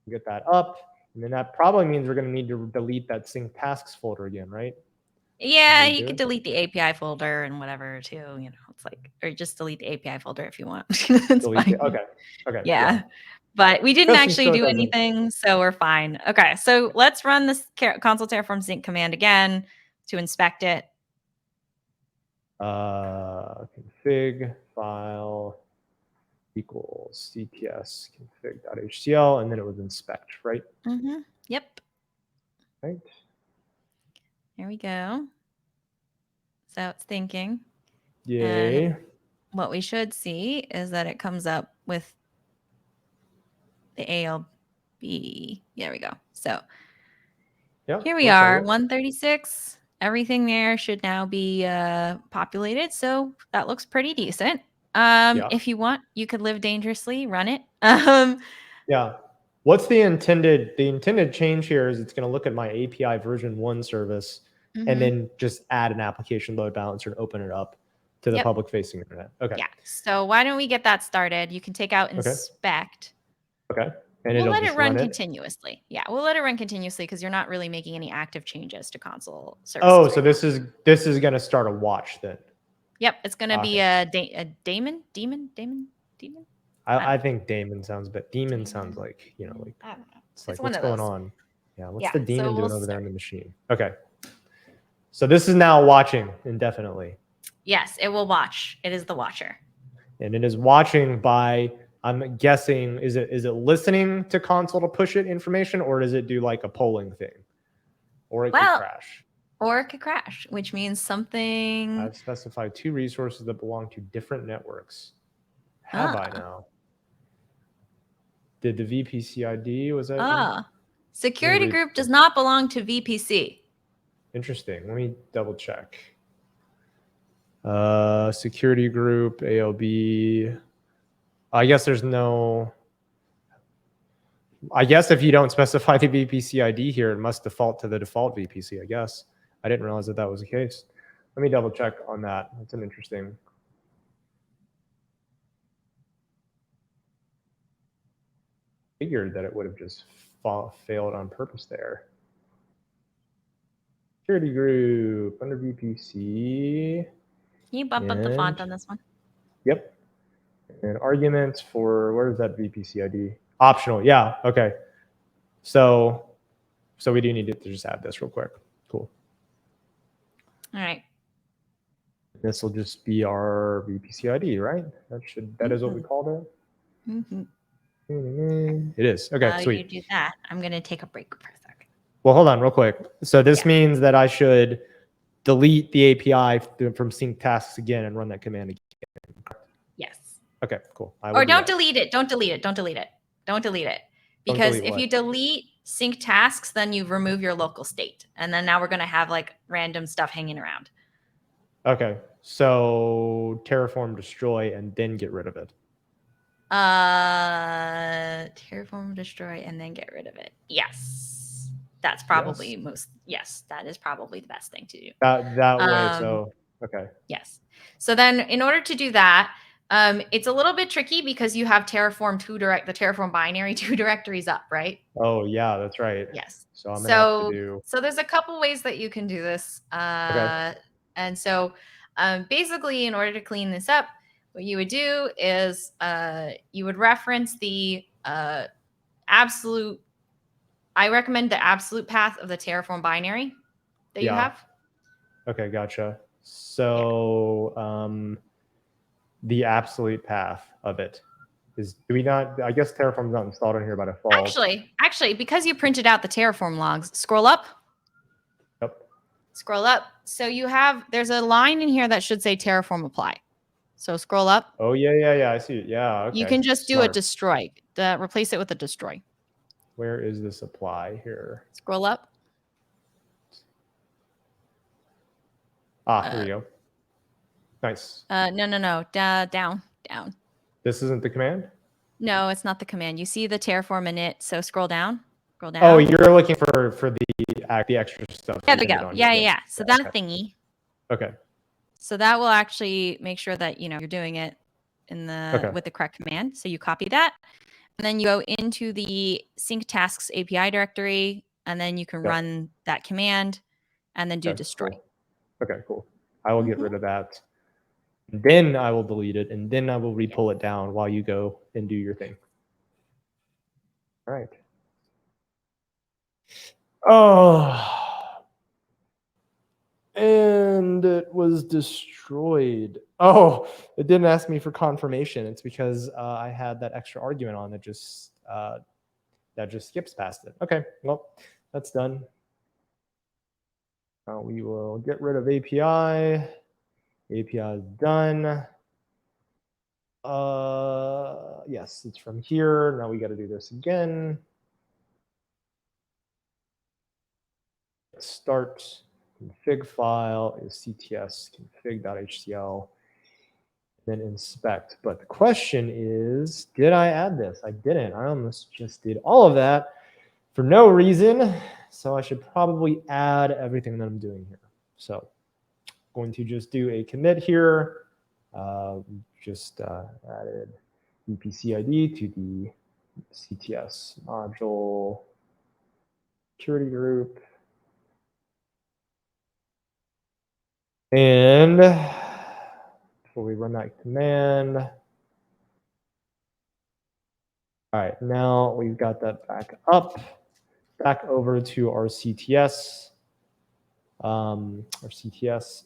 Get that up. And then that probably means we're going to need to delete that sync tasks folder again, right? Yeah, you could delete the API folder and whatever too. It's like, or just delete the API folder if you want. It's fine. Okay. Yeah. But we didn't actually do anything, so we're fine. Okay, so let's run this Consul-Terraform-Sync command again to inspect it. Config file equals CTS config.htl, and then it was inspect, right? Yep. Right. There we go. So it's thinking. Yay. And what we should see is that it comes up with the ALB. There we go. So here we are, 136. Everything there should now be populated. So that looks pretty decent. If you want, you could live dangerously, run it. Yeah. What's the intended change here is it's going to look at my API version 1 service and then just add an application load balancer and open it up to the public facing internet. Okay. Yeah. So why don't we get that started? You can take out inspect. Okay. And we'll it'll let just it run continuously. Yeah, we'll let it run continuously because you're not really making any active changes to console services. Oh, so this is going to start a watch then. Yep, it's going to be a daemon. I think daemon sounds, but demon sounds like, you know, like, I don't know. It's like, what's going on? Yeah, what's the so demon we'll doing over there in the machine? Okay. So this is now watching indefinitely. Yes, it will watch. It is the watcher. And it is watching by, I'm guessing, is it listening to console to push it information, or does it do like a polling thing? Or it could crash. Or it could crash, which means something. I've specified 2 resources that belong to different networks. Have I now? Did the VPC ID, was that? Security group does not belong to VPC. Interesting. Let me double check. Security group, ALB. I guess there's no. I guess if you don't specify the VPC ID here, it must default to the default VPC, I guess. I didn't realize that that was the case. Let me double check on that. That's an interesting. Figured that it would have just failed on purpose there. Security group under VPC. Can you bump up the font on this one? Yep. And arguments for, where is that VPC ID? Optional. Yeah. Okay. So we do need to just add this real quick. Cool. All right. This will just be our VPC ID, right? That is what we called it. It is. Okay. Sweet. You do that. I'm going to take a break for a second. Well, hold on real quick. So this means that I should delete the API from sync tasks again and run that command again. Yes. Okay, cool. Or don't delete it. Don't delete it. Don't delete it. Don't delete it. Because if you delete sync tasks, then you remove your local state. And then now we're going to have like random stuff hanging around. Okay. So Terraform destroy and then get rid of it. Terraform destroy and then get rid of it. Yes. That's probably that is probably the best thing to do. That way, so okay. Yes. So then in order to do that, it's a little bit tricky because you have Terraform the Terraform binary 2 directories up, right? Oh yeah, that's right. Yes. So I'm gonna have to do. So there's a couple ways that you can do this. And so basically in order to clean this up, what you would do is you would reference the absolute. I recommend the absolute path of the Terraform binary that you have. Okay, gotcha. So the absolute path of it is, do we not, I guess Terraform's not installed in here by default. Actually, because you printed out the Terraform logs, scroll up. Yep. Scroll up. So there's a line in here that should say Terraform apply. So scroll up. Oh, yeah. I see it. Yeah. Okay. You can just do a destroy. Replace it with a destroy. Where is this apply here? Scroll up. Here we go. Nice. No. Down. This isn't the command? No, it's not the command. You see the Terraform init. So scroll down. Oh, you're looking for the extra stuff. There we go. Yeah. So that thingy. Okay. So that will actually make sure that you're doing it with the correct command. So you copy that, and then you go into the sync tasks API directory, and then you can run that command, and then do destroy. Cool. Okay, cool. I will get rid of that. Then I will delete it, and then I will re-pull it down while you go and do your thing. All right. Oh. And it was destroyed. Oh, it didn't ask me for confirmation. It's because I had that extra argument on that just skips past it. Okay, well, that's done. We will get rid of API. API is done. Yes, it's from here. Now we got to do this again. Start config file is cts config.htcl. then inspect. But the question is, did I add this? I didn't. I almost just did all of that for no reason. So I should probably add everything that I'm doing here. So I'm going to just do a commit here. Just added VPC ID to the CTS module security group. And before we run that command, all right, now we've got that back up, back over to our CTS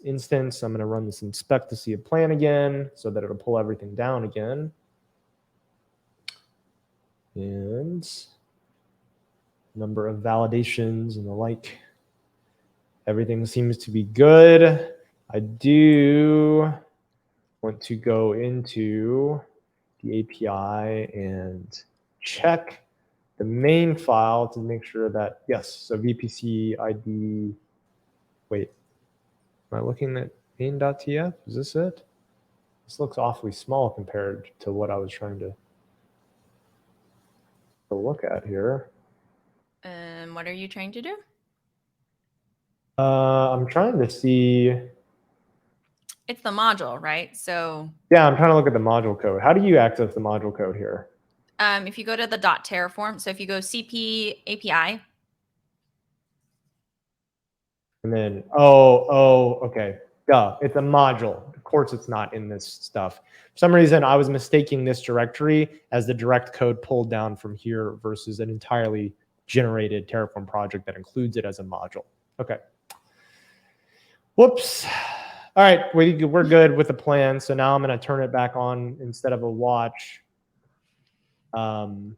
instance. I'm going to run this inspect to see a plan again so that it'll pull everything down again. And number of validations and the like. Everything seems to be good. I do want to go into the API and check the main file to make sure that, yes, so VPC ID, wait, am I looking at main.tf? Is this it? This looks awfully small compared to what I was trying to look at here. What are you trying to do? I'm trying to see. It's the module, right? So yeah, I'm trying to look at the module code. How do you access the module code here? If you go to the .terraform, so if you go CP API, and then okay, duh, it's a module. Of course, it's not in this stuff. For some reason, I was mistaking this directory as the direct code pulled down from here versus an entirely generated Terraform project that includes it as a module. Okay. Whoops. All right, we're good with the plan. So now I'm going to turn it back on instead of a watch. So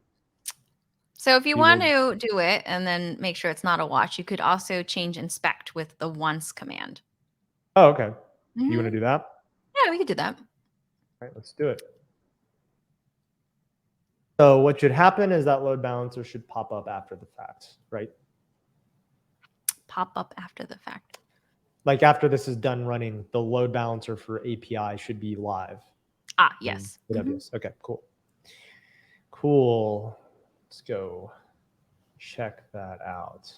if you want to do it and then make sure it's not a watch, you could also change inspect with the once command. Oh, okay. You want to do that? Yeah, we could do that. All right, let's do it. So what should happen is that load balancer should pop up after the fact, right? Pop up after the fact. Like after this is done running, the load balancer for API should be live. Yes. AWS. Okay, cool. Cool. Let's go check that out.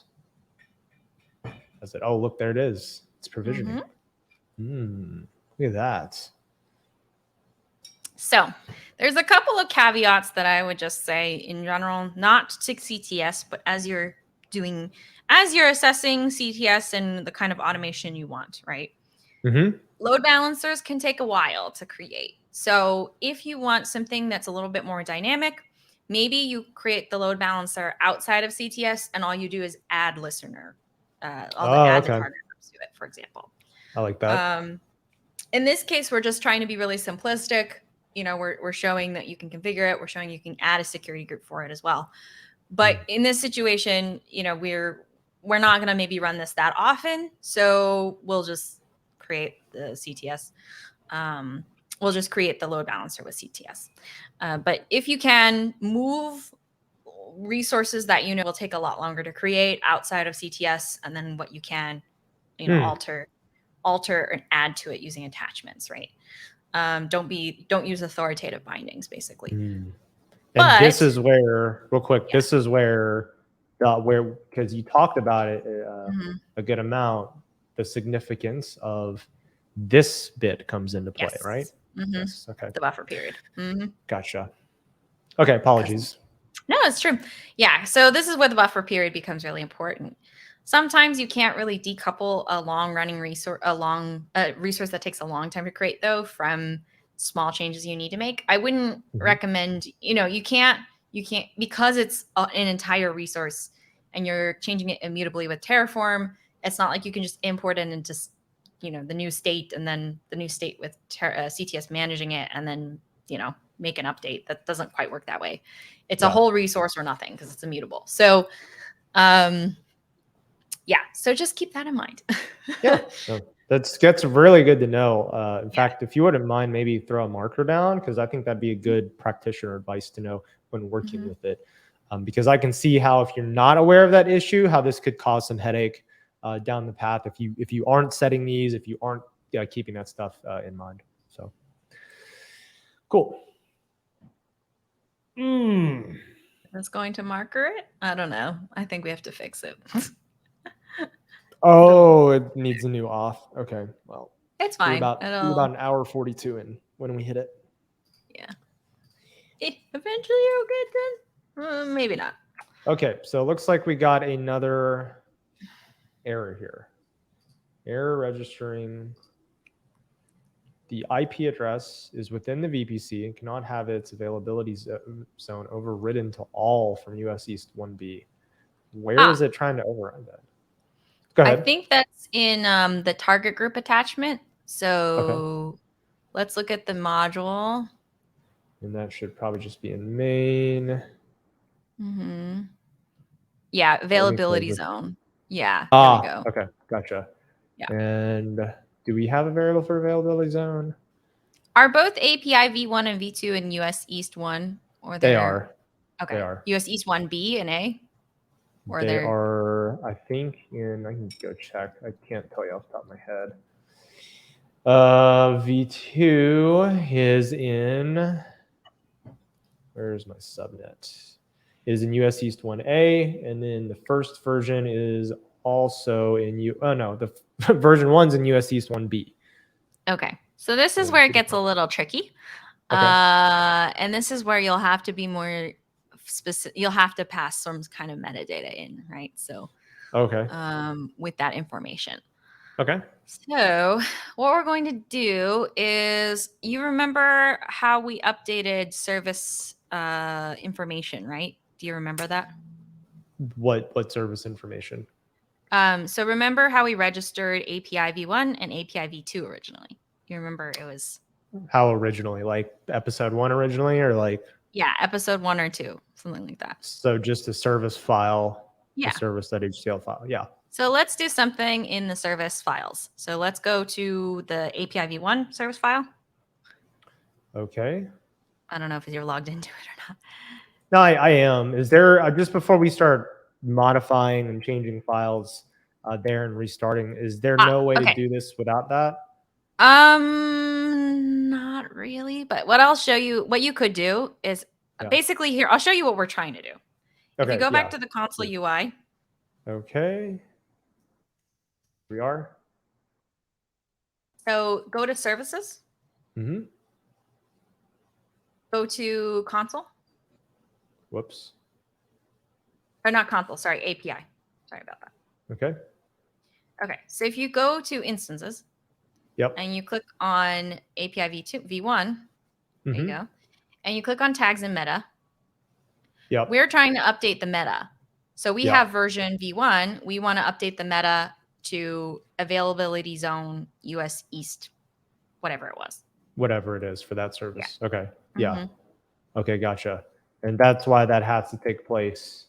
Oh, look, there it is. It's provisioning. Look at that. So there's a couple of caveats that I would just say in general, not to CTS, but as you're assessing CTS and the kind of automation you want, right? Load balancers can take a while to create. So if you want something that's a little bit more dynamic, maybe you create the load balancer outside of CTS and all you do is add listener, add the target groups to it, for example. I like that. In this case, we're just trying to be really simplistic. You know, we're showing that you can configure it. We're showing you can add a security group for it as well. But in this situation, you know, we're not going to maybe run this that often. So we'll just create the CTS. We'll just create the load balancer with CTS. But if you can move resources that you know will take a lot longer to create outside of CTS, and then what you can, you know, alter and add to it using attachments, right? Don't use authoritative bindings, basically. And this is where, real quick, this is where because you talked about it a good amount, the significance of this bit comes into play, right? Yes. Okay. The buffer period. Gotcha. Okay. Apologies. No, it's true. Yeah. So this is where the buffer period becomes really important. Sometimes you can't really decouple a long-running resource, a resource that takes a long time to create, though, from small changes you need to make. I wouldn't recommend, you know, you can't because it's an entire resource and you're changing it immutably with Terraform. It's not like you can just import it into, you know, the new state and then the new state with CTS managing it and then, you know, make an update. That doesn't quite work that way. It's a whole resource or nothing because it's immutable. So, yeah, so just keep that in mind. So that's really good to know. In fact, if you wouldn't mind, maybe throw a marker down, because I think that'd be a good practitioner advice to know when working with it. Because I can see how, if you're not aware of that issue, how this could cause some headache down the path if you aren't setting these, if you aren't keeping that stuff in mind. So Cool. It's going to marker it. I don't know. I think we have to fix it. Oh, it needs a new auth. Okay, well, It's fine. We're about an hour 42 in when we hit it. Yeah. Eventually it'll get done. Maybe not. Okay, so it looks like we got another error here. Error registering. The IP address is within the VPC and cannot have its availability zone overridden to all from US East 1B. Where is it trying to override that? Go ahead. I think that's in the target group attachment. So Okay. let's look at the module. And that should probably just be in main. Mm-hmm. Yeah, availability zone. Yeah, there we go. Okay, gotcha. Yeah. And do we have a variable for availability zone? Are both API v1 and v2 in US East 1? Or they are. Okay. They are. US East 1B and A? Or they are, I think, in, I can go check. I can't tell you off the top of my head. V2 is in, where's my subnet? Is in US East 1A, and then the first version is also in the version 1's in US East 1B. Okay, so this is where it gets a little tricky. Okay. And this is where you'll have to be more specific. You'll have to pass some kind of metadata in, right? So, okay. With that information. Okay. So what we're going to do is, you remember how we updated service information, right? Do you remember that? What service information? So remember how we registered API v1 and API v2 originally? You remember it was... How originally? Like episode 1 originally, or like... Yeah, episode 1 or 2, something like that. So just a service file, yeah. A service.html file. Yeah. So let's do something in the service files. So let's go to the API v1 service file. Okay. I don't know if you're logged into it or not. No, I am. Is there, just before we start modifying and changing files there and restarting, is there no way to do this without that? Not really. But what I'll show you, what you could do is basically here, I'll show you what we're trying to do. Okay, if you go back to the console UI. Okay. We are. So go to services. Mm-hmm. Go to console. Whoops. Or not console, sorry, API. Sorry about that. Okay. Okay, so if you go to instances. Yep. And you click on API v1. There you go. And you click on tags and meta. Yep. We're trying to update the meta. So we have version v1. We want to update the meta to availability zone US East, whatever it was. Whatever it is for that service. Yeah. Okay. Yeah. Okay, gotcha. And that's why that has to take place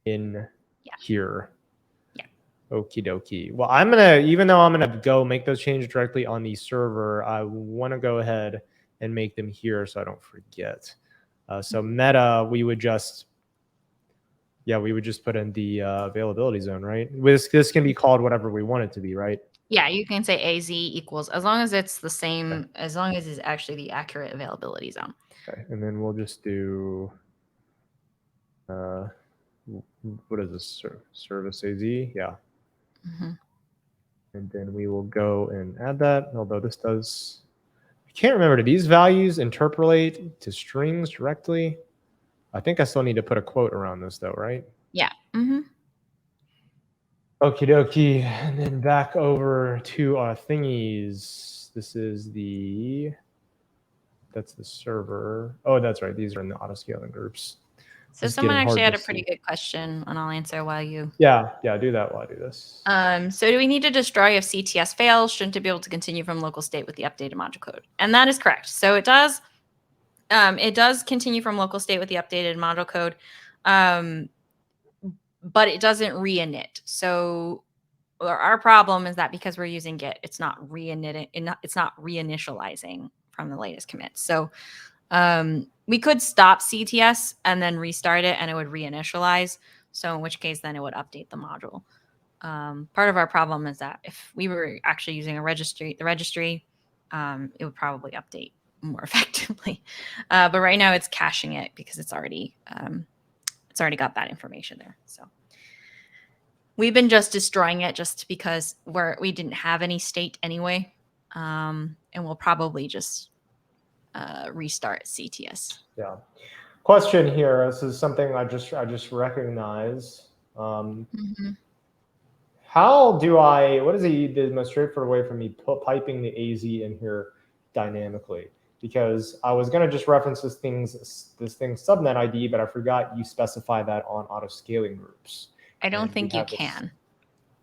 in here. Yeah. Okie dokie. Well, even though I'm gonna go make those changes directly on the server, I want to go ahead and make them here so I don't forget. So meta, we would just put in the availability zone, right? This can be called whatever we want it to be, right? Yeah, you can say AZ equals, as long as it's the same, as long as it's actually the accurate availability zone. Okay, and then we'll just do, what is this, service AZ? Yeah. And then we will go and add that, although this does, I can't remember, do these values interpolate to strings directly? I think I still need to put a quote around this though, right? Yeah. Okie dokie. And then back over to our thingies. This is that's the server. Oh, that's right. These are in the autoscaling groups. So someone actually had a pretty good question, and I'll answer while you... Yeah, do that while I do this. So do we need to destroy if CTS fails? Shouldn't it be able to continue from local state with the updated module code? And that is correct. So it does continue from local state with the updated module code, but it doesn't re-init. So our problem is that because we're using Git, it's not re-initting, it's not reinitializing from the latest commit. So we could stop CTS and then restart it, and it would reinitialize. So in which case, then it would update the module. Part of our problem is that if we were actually using the registry, it would probably update more effectively. But right now it's caching it because it's already got that information there. So we've been just destroying it just because we didn't have any state anyway. And we'll probably just restart CTS. Yeah. Question here. This is something I just recognize. How do what is the most straightforward way for me piping the AZ in here dynamically? Because I was going to just reference this thing subnet ID, but I forgot you specify that on auto scaling groups. I don't think you can.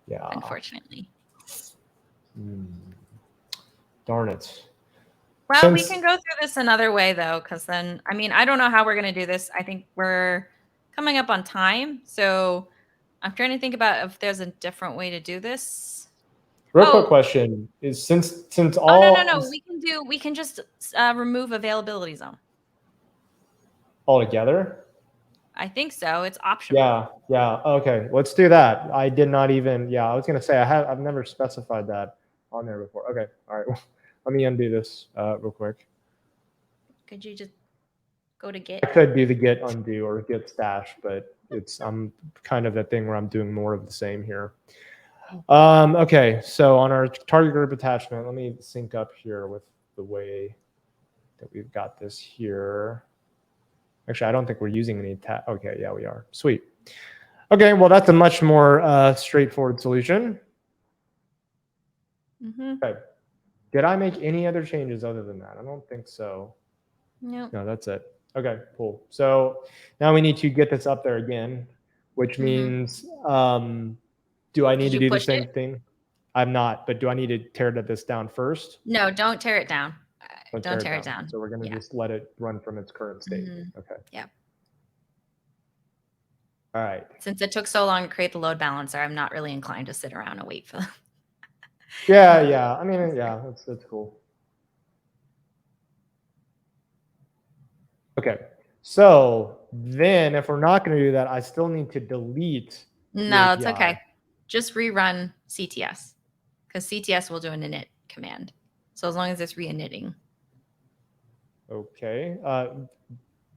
Yeah. Unfortunately. Darn it. Well, we can go through this another way though, because then, I mean, I don't know how we're going to do this. I think we're coming up on time. So I'm trying to think about if there's a different way to do this. Real quick question is since all. Oh, no. We can just remove availability zone. Altogether? I think so. It's optional. Yeah. Okay, let's do that. I did not even. Yeah, I was gonna say I've never specified that on there before. Okay, all right. Let me undo this real quick. Could you just go to Git? I could do the Git undo or Git stash, but I'm kind of that thing where I'm doing more of the same here. Okay, so on our target group attachment, let me sync up here with the way that we've got this here. Actually, I don't think we're using any okay, yeah, we are. Sweet. Okay, well, that's a much more straightforward solution. Okay. Did I make any other changes other than that? I don't think so. No. No, that's it. Okay, cool. So now we need to get this up there again, which means, do I need to do the same thing? I'm not, but do I need to tear this down first? No, don't tear it down. Don't tear it down. So we're going to just let it run from its current state. Okay. Yeah. All right. Since it took so long to create the load balancer, I'm not really inclined to sit around and wait for them. Yeah. I mean, yeah, that's cool. Okay. So then if we're not going to do that, I still need to delete. No, it's okay. Just rerun CTS because CTS will do an init command. So as long as it's re-initting. Okay. As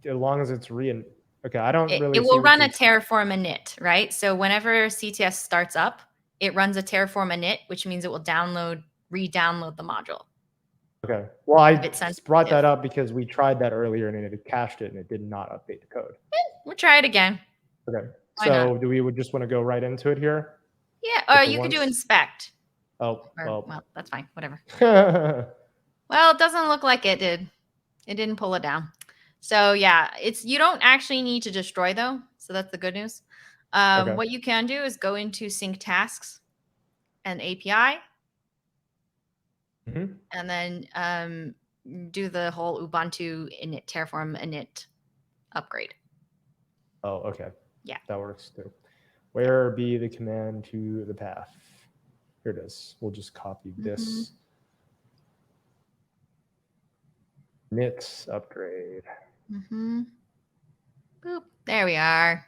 long as it's okay, I don't really. It will run a Terraform init, right? So whenever CTS starts up, it runs a Terraform init, which means it will re-download the module. Okay. Well, I brought that up because we tried that earlier and it cached it and it did not update the code. We'll try it again. Okay. So do we just want to go right into it here? Yeah. Or you could do inspect. Oh, well, that's fine. Whatever. Well, it doesn't look like it did. It didn't pull it down. So yeah, you don't actually need to destroy though. So that's the good news. What you can do is go into sync tasks and API. And then do the whole Ubuntu init Terraform init upgrade. Oh, okay. Yeah. That works too. Where be the command to the path? Here it is. We'll just copy this. Init upgrade. Boop. There we are.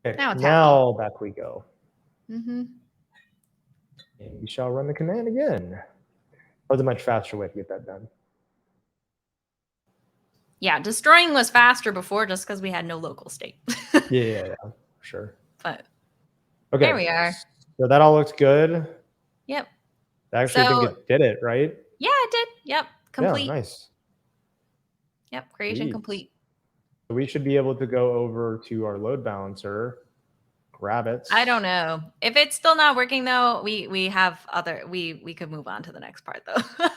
Okay. Now it's happy. Back we go. And we shall run the command again. That was a much faster way to get that done. Yeah, destroying was faster before just because we had no local state. yeah, sure. But okay, there we are. So that all looks good. Yep. I actually think it did it, right? Yeah, it did. Yep. Complete. Yeah, nice. Yep. Creation complete. So we should be able to go over to our load balancer, grab it. I don't know. If it's still not working though, we have we could move on to the next part though.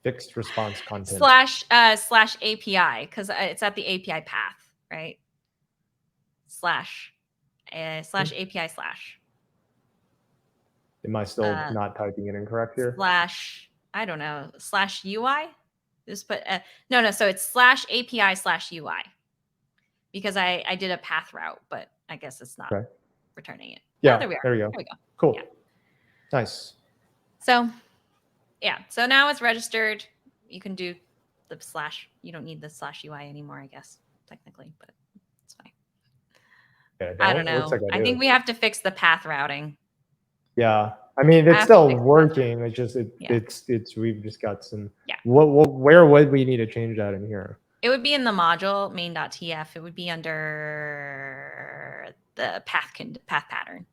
Fixed response content. / API, because it's at the API path, right? / API / Am I still not typing it incorrect here? / I don't know, / UI. Just put no. So it's / API / UI because I did a path route, but I guess it's not returning it. Yeah, there we are. There we go. Cool. Yeah. Nice. So yeah, so now it's registered. You can do the / you don't need the / UI anymore, I guess, technically, but it's fine. Okay, I don't know. I think we have to fix the path routing. Yeah. I mean, it's have to still fix that. working. It's just Yeah. it's we've just got some. Yeah. Where would we need to change that in here? It would be in the module main.tf. It would be under the path pattern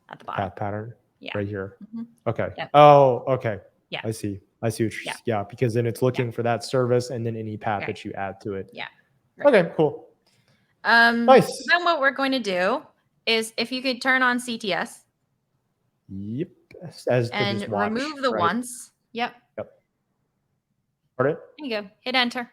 at the bottom. Path pattern. Yeah. Right here. Mhm. Okay. Yep. Oh, okay. Yeah. I see what you're, Yeah. yeah, because then it's looking for that service and then any path Right. that you add to it. Yeah. Right. Okay, cool. Nice. So then what we're going to do is if you could turn on CTS. Yep. As to and just watch, remove the right? once. Yep. Yep. Start it. There you go. Hit enter.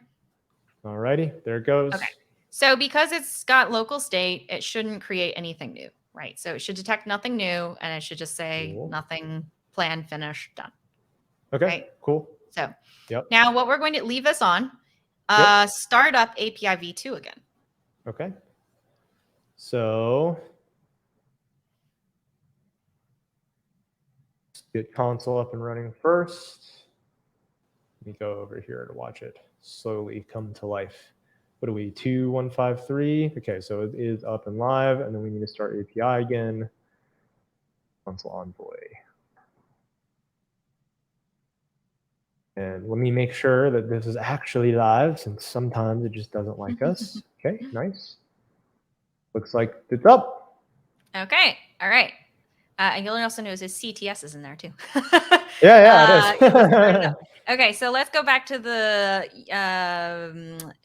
Alrighty, there it goes. Okay. So because it's got local state, it shouldn't create anything new, right? So it should detect nothing new, and it should just say Cool. nothing, plan, finish, done. Okay, right? cool. So Yep. now what we're going to leave this on, start up API v2 again. Okay. So let's get console up and running first. Let me go over here to watch it slowly come to life. What are we, 2153? Okay, so it is up and live, and then we need to start API again. Console envoy. And let me make sure that this is actually live, since sometimes it just doesn't like us. Okay, nice. Looks like it's up. Okay, all right. And you'll also notice his CTS is in there too. Yeah, it is. Okay, so let's go back to the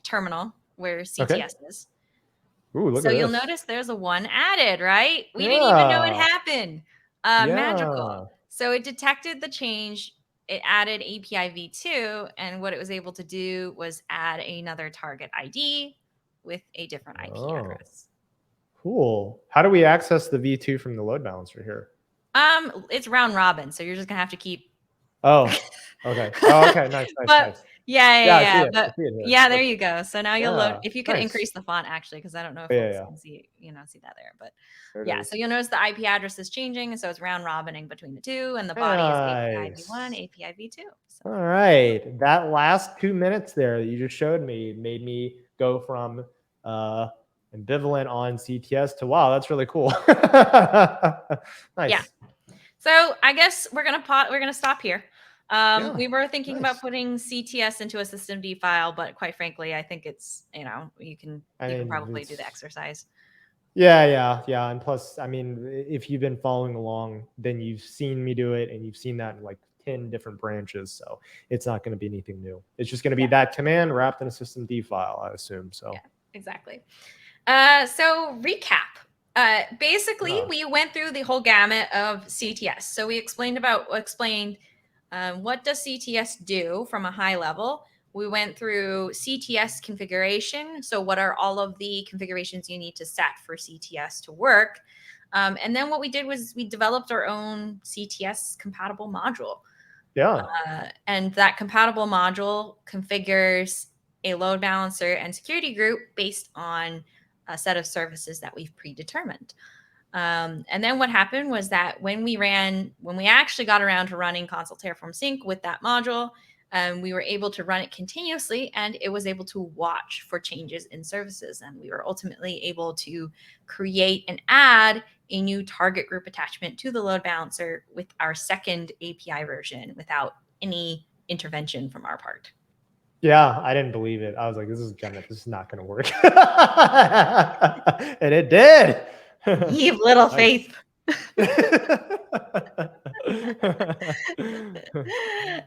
terminal where CTS is. Ooh, look so at you'll this. notice there's a one added, right? We didn't even know it happened. Magical. So it detected the change. It added API v2, and what it was able to do was add another target ID with a different IP address. Cool. How do we access the v2 from the load balancer here? It's round robin, so you're just gonna have to keep. Oh, okay. Oh, okay. Nice. But yeah. But yeah, there you go. So now you'll load. If you could nice. increase the font, actually, because I don't know if folks can see, see that there. But yeah, so you'll notice the IP address is changing, and so it's round robining between the two, and the body is API v1, API v2. So. All right, that last 2 minutes there that you just showed me made me go from ambivalent on CTS to wow, that's really cool. Nice. Yeah. So I guess we're gonna stop here. We were thinking about putting CTS into a systemd file, but quite frankly, I think it's you can probably do the exercise. Yeah. And plus, I mean, if you've been following along, then you've seen me do it, and you've seen that in like 10 different branches. So it's not going to be anything new. It's just going to be that command wrapped in a systemd file, I assume. So yeah, exactly. So recap. Basically, we went through the whole gamut of CTS. So we explained what does CTS do from a high level. We went through CTS configuration. So what are all of the configurations you need to set for CTS to work? And then what we did was we developed our own CTS compatible module. Yeah. And that compatible module configures a load balancer and security group based on a set of services that we've predetermined. And then what happened was that when we actually got around to running Consul-Terraform-Sync with that module, we were able to run it continuously, and it was able to watch for changes in services. And we were ultimately able to create and add a new target group attachment to the load balancer with our second API version without any intervention from our part. Yeah, I didn't believe it. I was like, this is not going to work. And it did. You've little faith.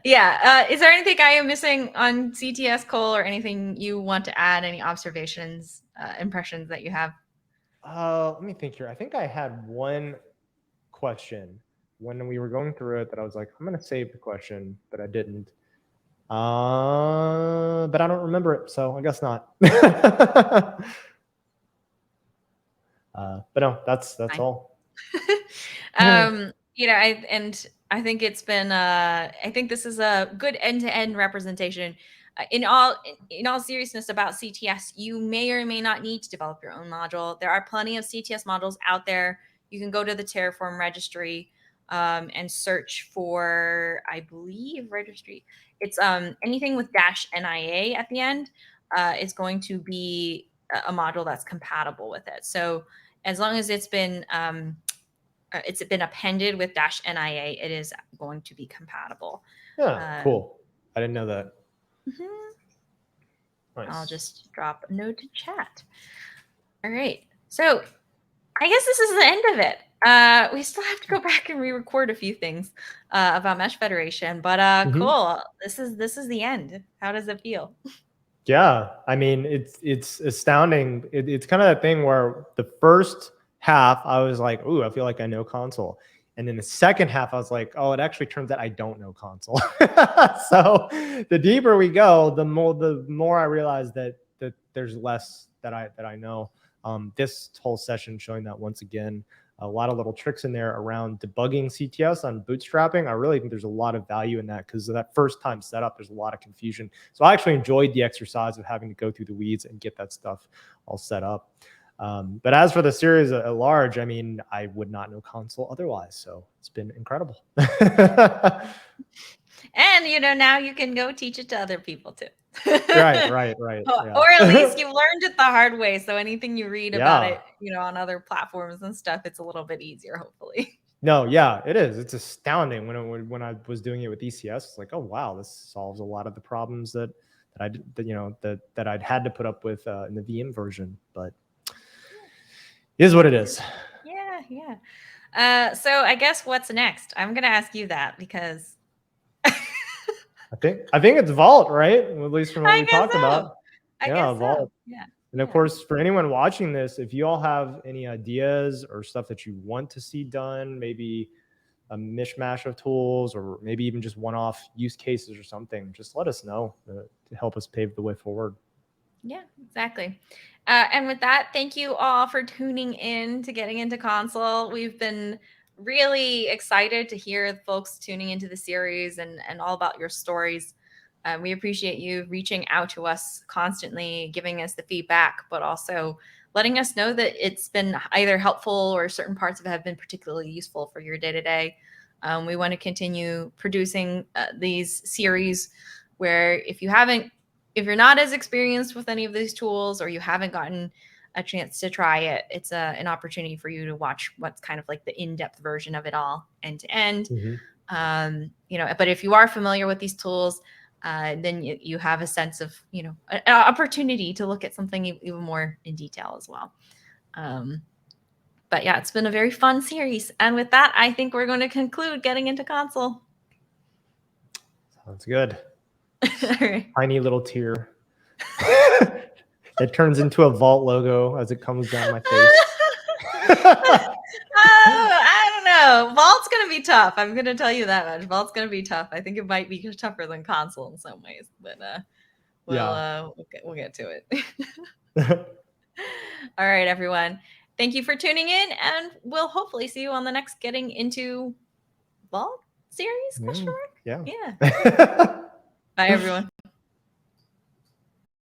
Yeah. Is there anything I am missing on CTS, Cole, or anything you want to add? Any observations, impressions that you have? Let me think here. I think I had one question when we were going through it that I was like, I'm going to save the question, but I didn't. But I don't remember it, so I guess not. But no, that's all. I think it's been I think this is a good end-to-end representation. In all seriousness about CTS, you may or may not need to develop your own module. There are plenty of CTS modules out there. You can go to the Terraform registry and search for, I believe, registry. It's anything with -NIA at the end is going to be a module that's compatible with it. So as long as it's been it's been appended with -nia, it is going to be compatible. Yeah, cool. I didn't know that. Nice. I'll just drop a note to chat. All right. So I guess this is the end of it. We still have to go back and re-record a few things about Mesh Federation, but cool. This is the end. How does it feel? Yeah, I mean, it's astounding. It's kind of that thing where the first half I was like, "Ooh, I feel like I know Consul," and then the second half I was like, "Oh, it actually turns out I don't know Consul." So the deeper we go, the more I realize that there's less that I know. This whole session showing that once again. A lot of little tricks in there around debugging CTS on bootstrapping. I really think there's a lot of value in that because that first time setup, there's a lot of confusion. So I actually enjoyed the exercise of having to go through the weeds and get that stuff all set up. But as for the series at large, I mean, I would not know Consul otherwise. So it's been incredible. And, you know, now you can go teach it to other people too. Right. Yeah. Or at least you've learned it the hard way. So anything you read about it, you know, on other platforms and stuff, it's a little bit easier, hopefully. No, yeah, it is. It's astounding when I was doing it with ECS. It's like, oh wow, this solves a lot of the problems that I'd had to put up with in the VM version. But it is what it is. Yeah. So I guess what's next? I'm gonna ask you that because I think it's Vault, right? At least from what we talked about. I guess Vault. So. Yeah. And of course, for anyone watching this, if you all have any ideas or stuff that you want to see done, maybe a mishmash of tools, or maybe even just one-off use cases or something, just let us know to help us pave the way forward. Yeah, exactly. And with that, thank you all for tuning in to Getting into Consul. We've been really excited to hear folks tuning into the series and all about your stories. We appreciate you reaching out to us constantly, giving us the feedback, but also letting us know that it's been either helpful or certain parts of it have been particularly useful for your day-to-day. We want to continue producing these series where if you're not as experienced with any of these tools, or you haven't gotten a chance to try it, it's an opportunity for you to watch what's kind of like the in-depth version of it all end to end. But if you are familiar with these tools, then you have a sense of, an opportunity to look at something even more in detail as well. But yeah, it's been a very fun series. And with that, I think we're going to conclude Getting into Consul. Sounds good. Right. Tiny little tear. It turns into a Vault logo as it comes down my face. I don't know. Vault's going to be tough. I'm going to tell you that much. Vault's going to be tough. I think it might be tougher than Consul in some ways, but we'll get to it. All right, everyone. Thank you for tuning in, and we'll hopefully see you on the next Getting into Vault series? Yeah. Bye, everyone.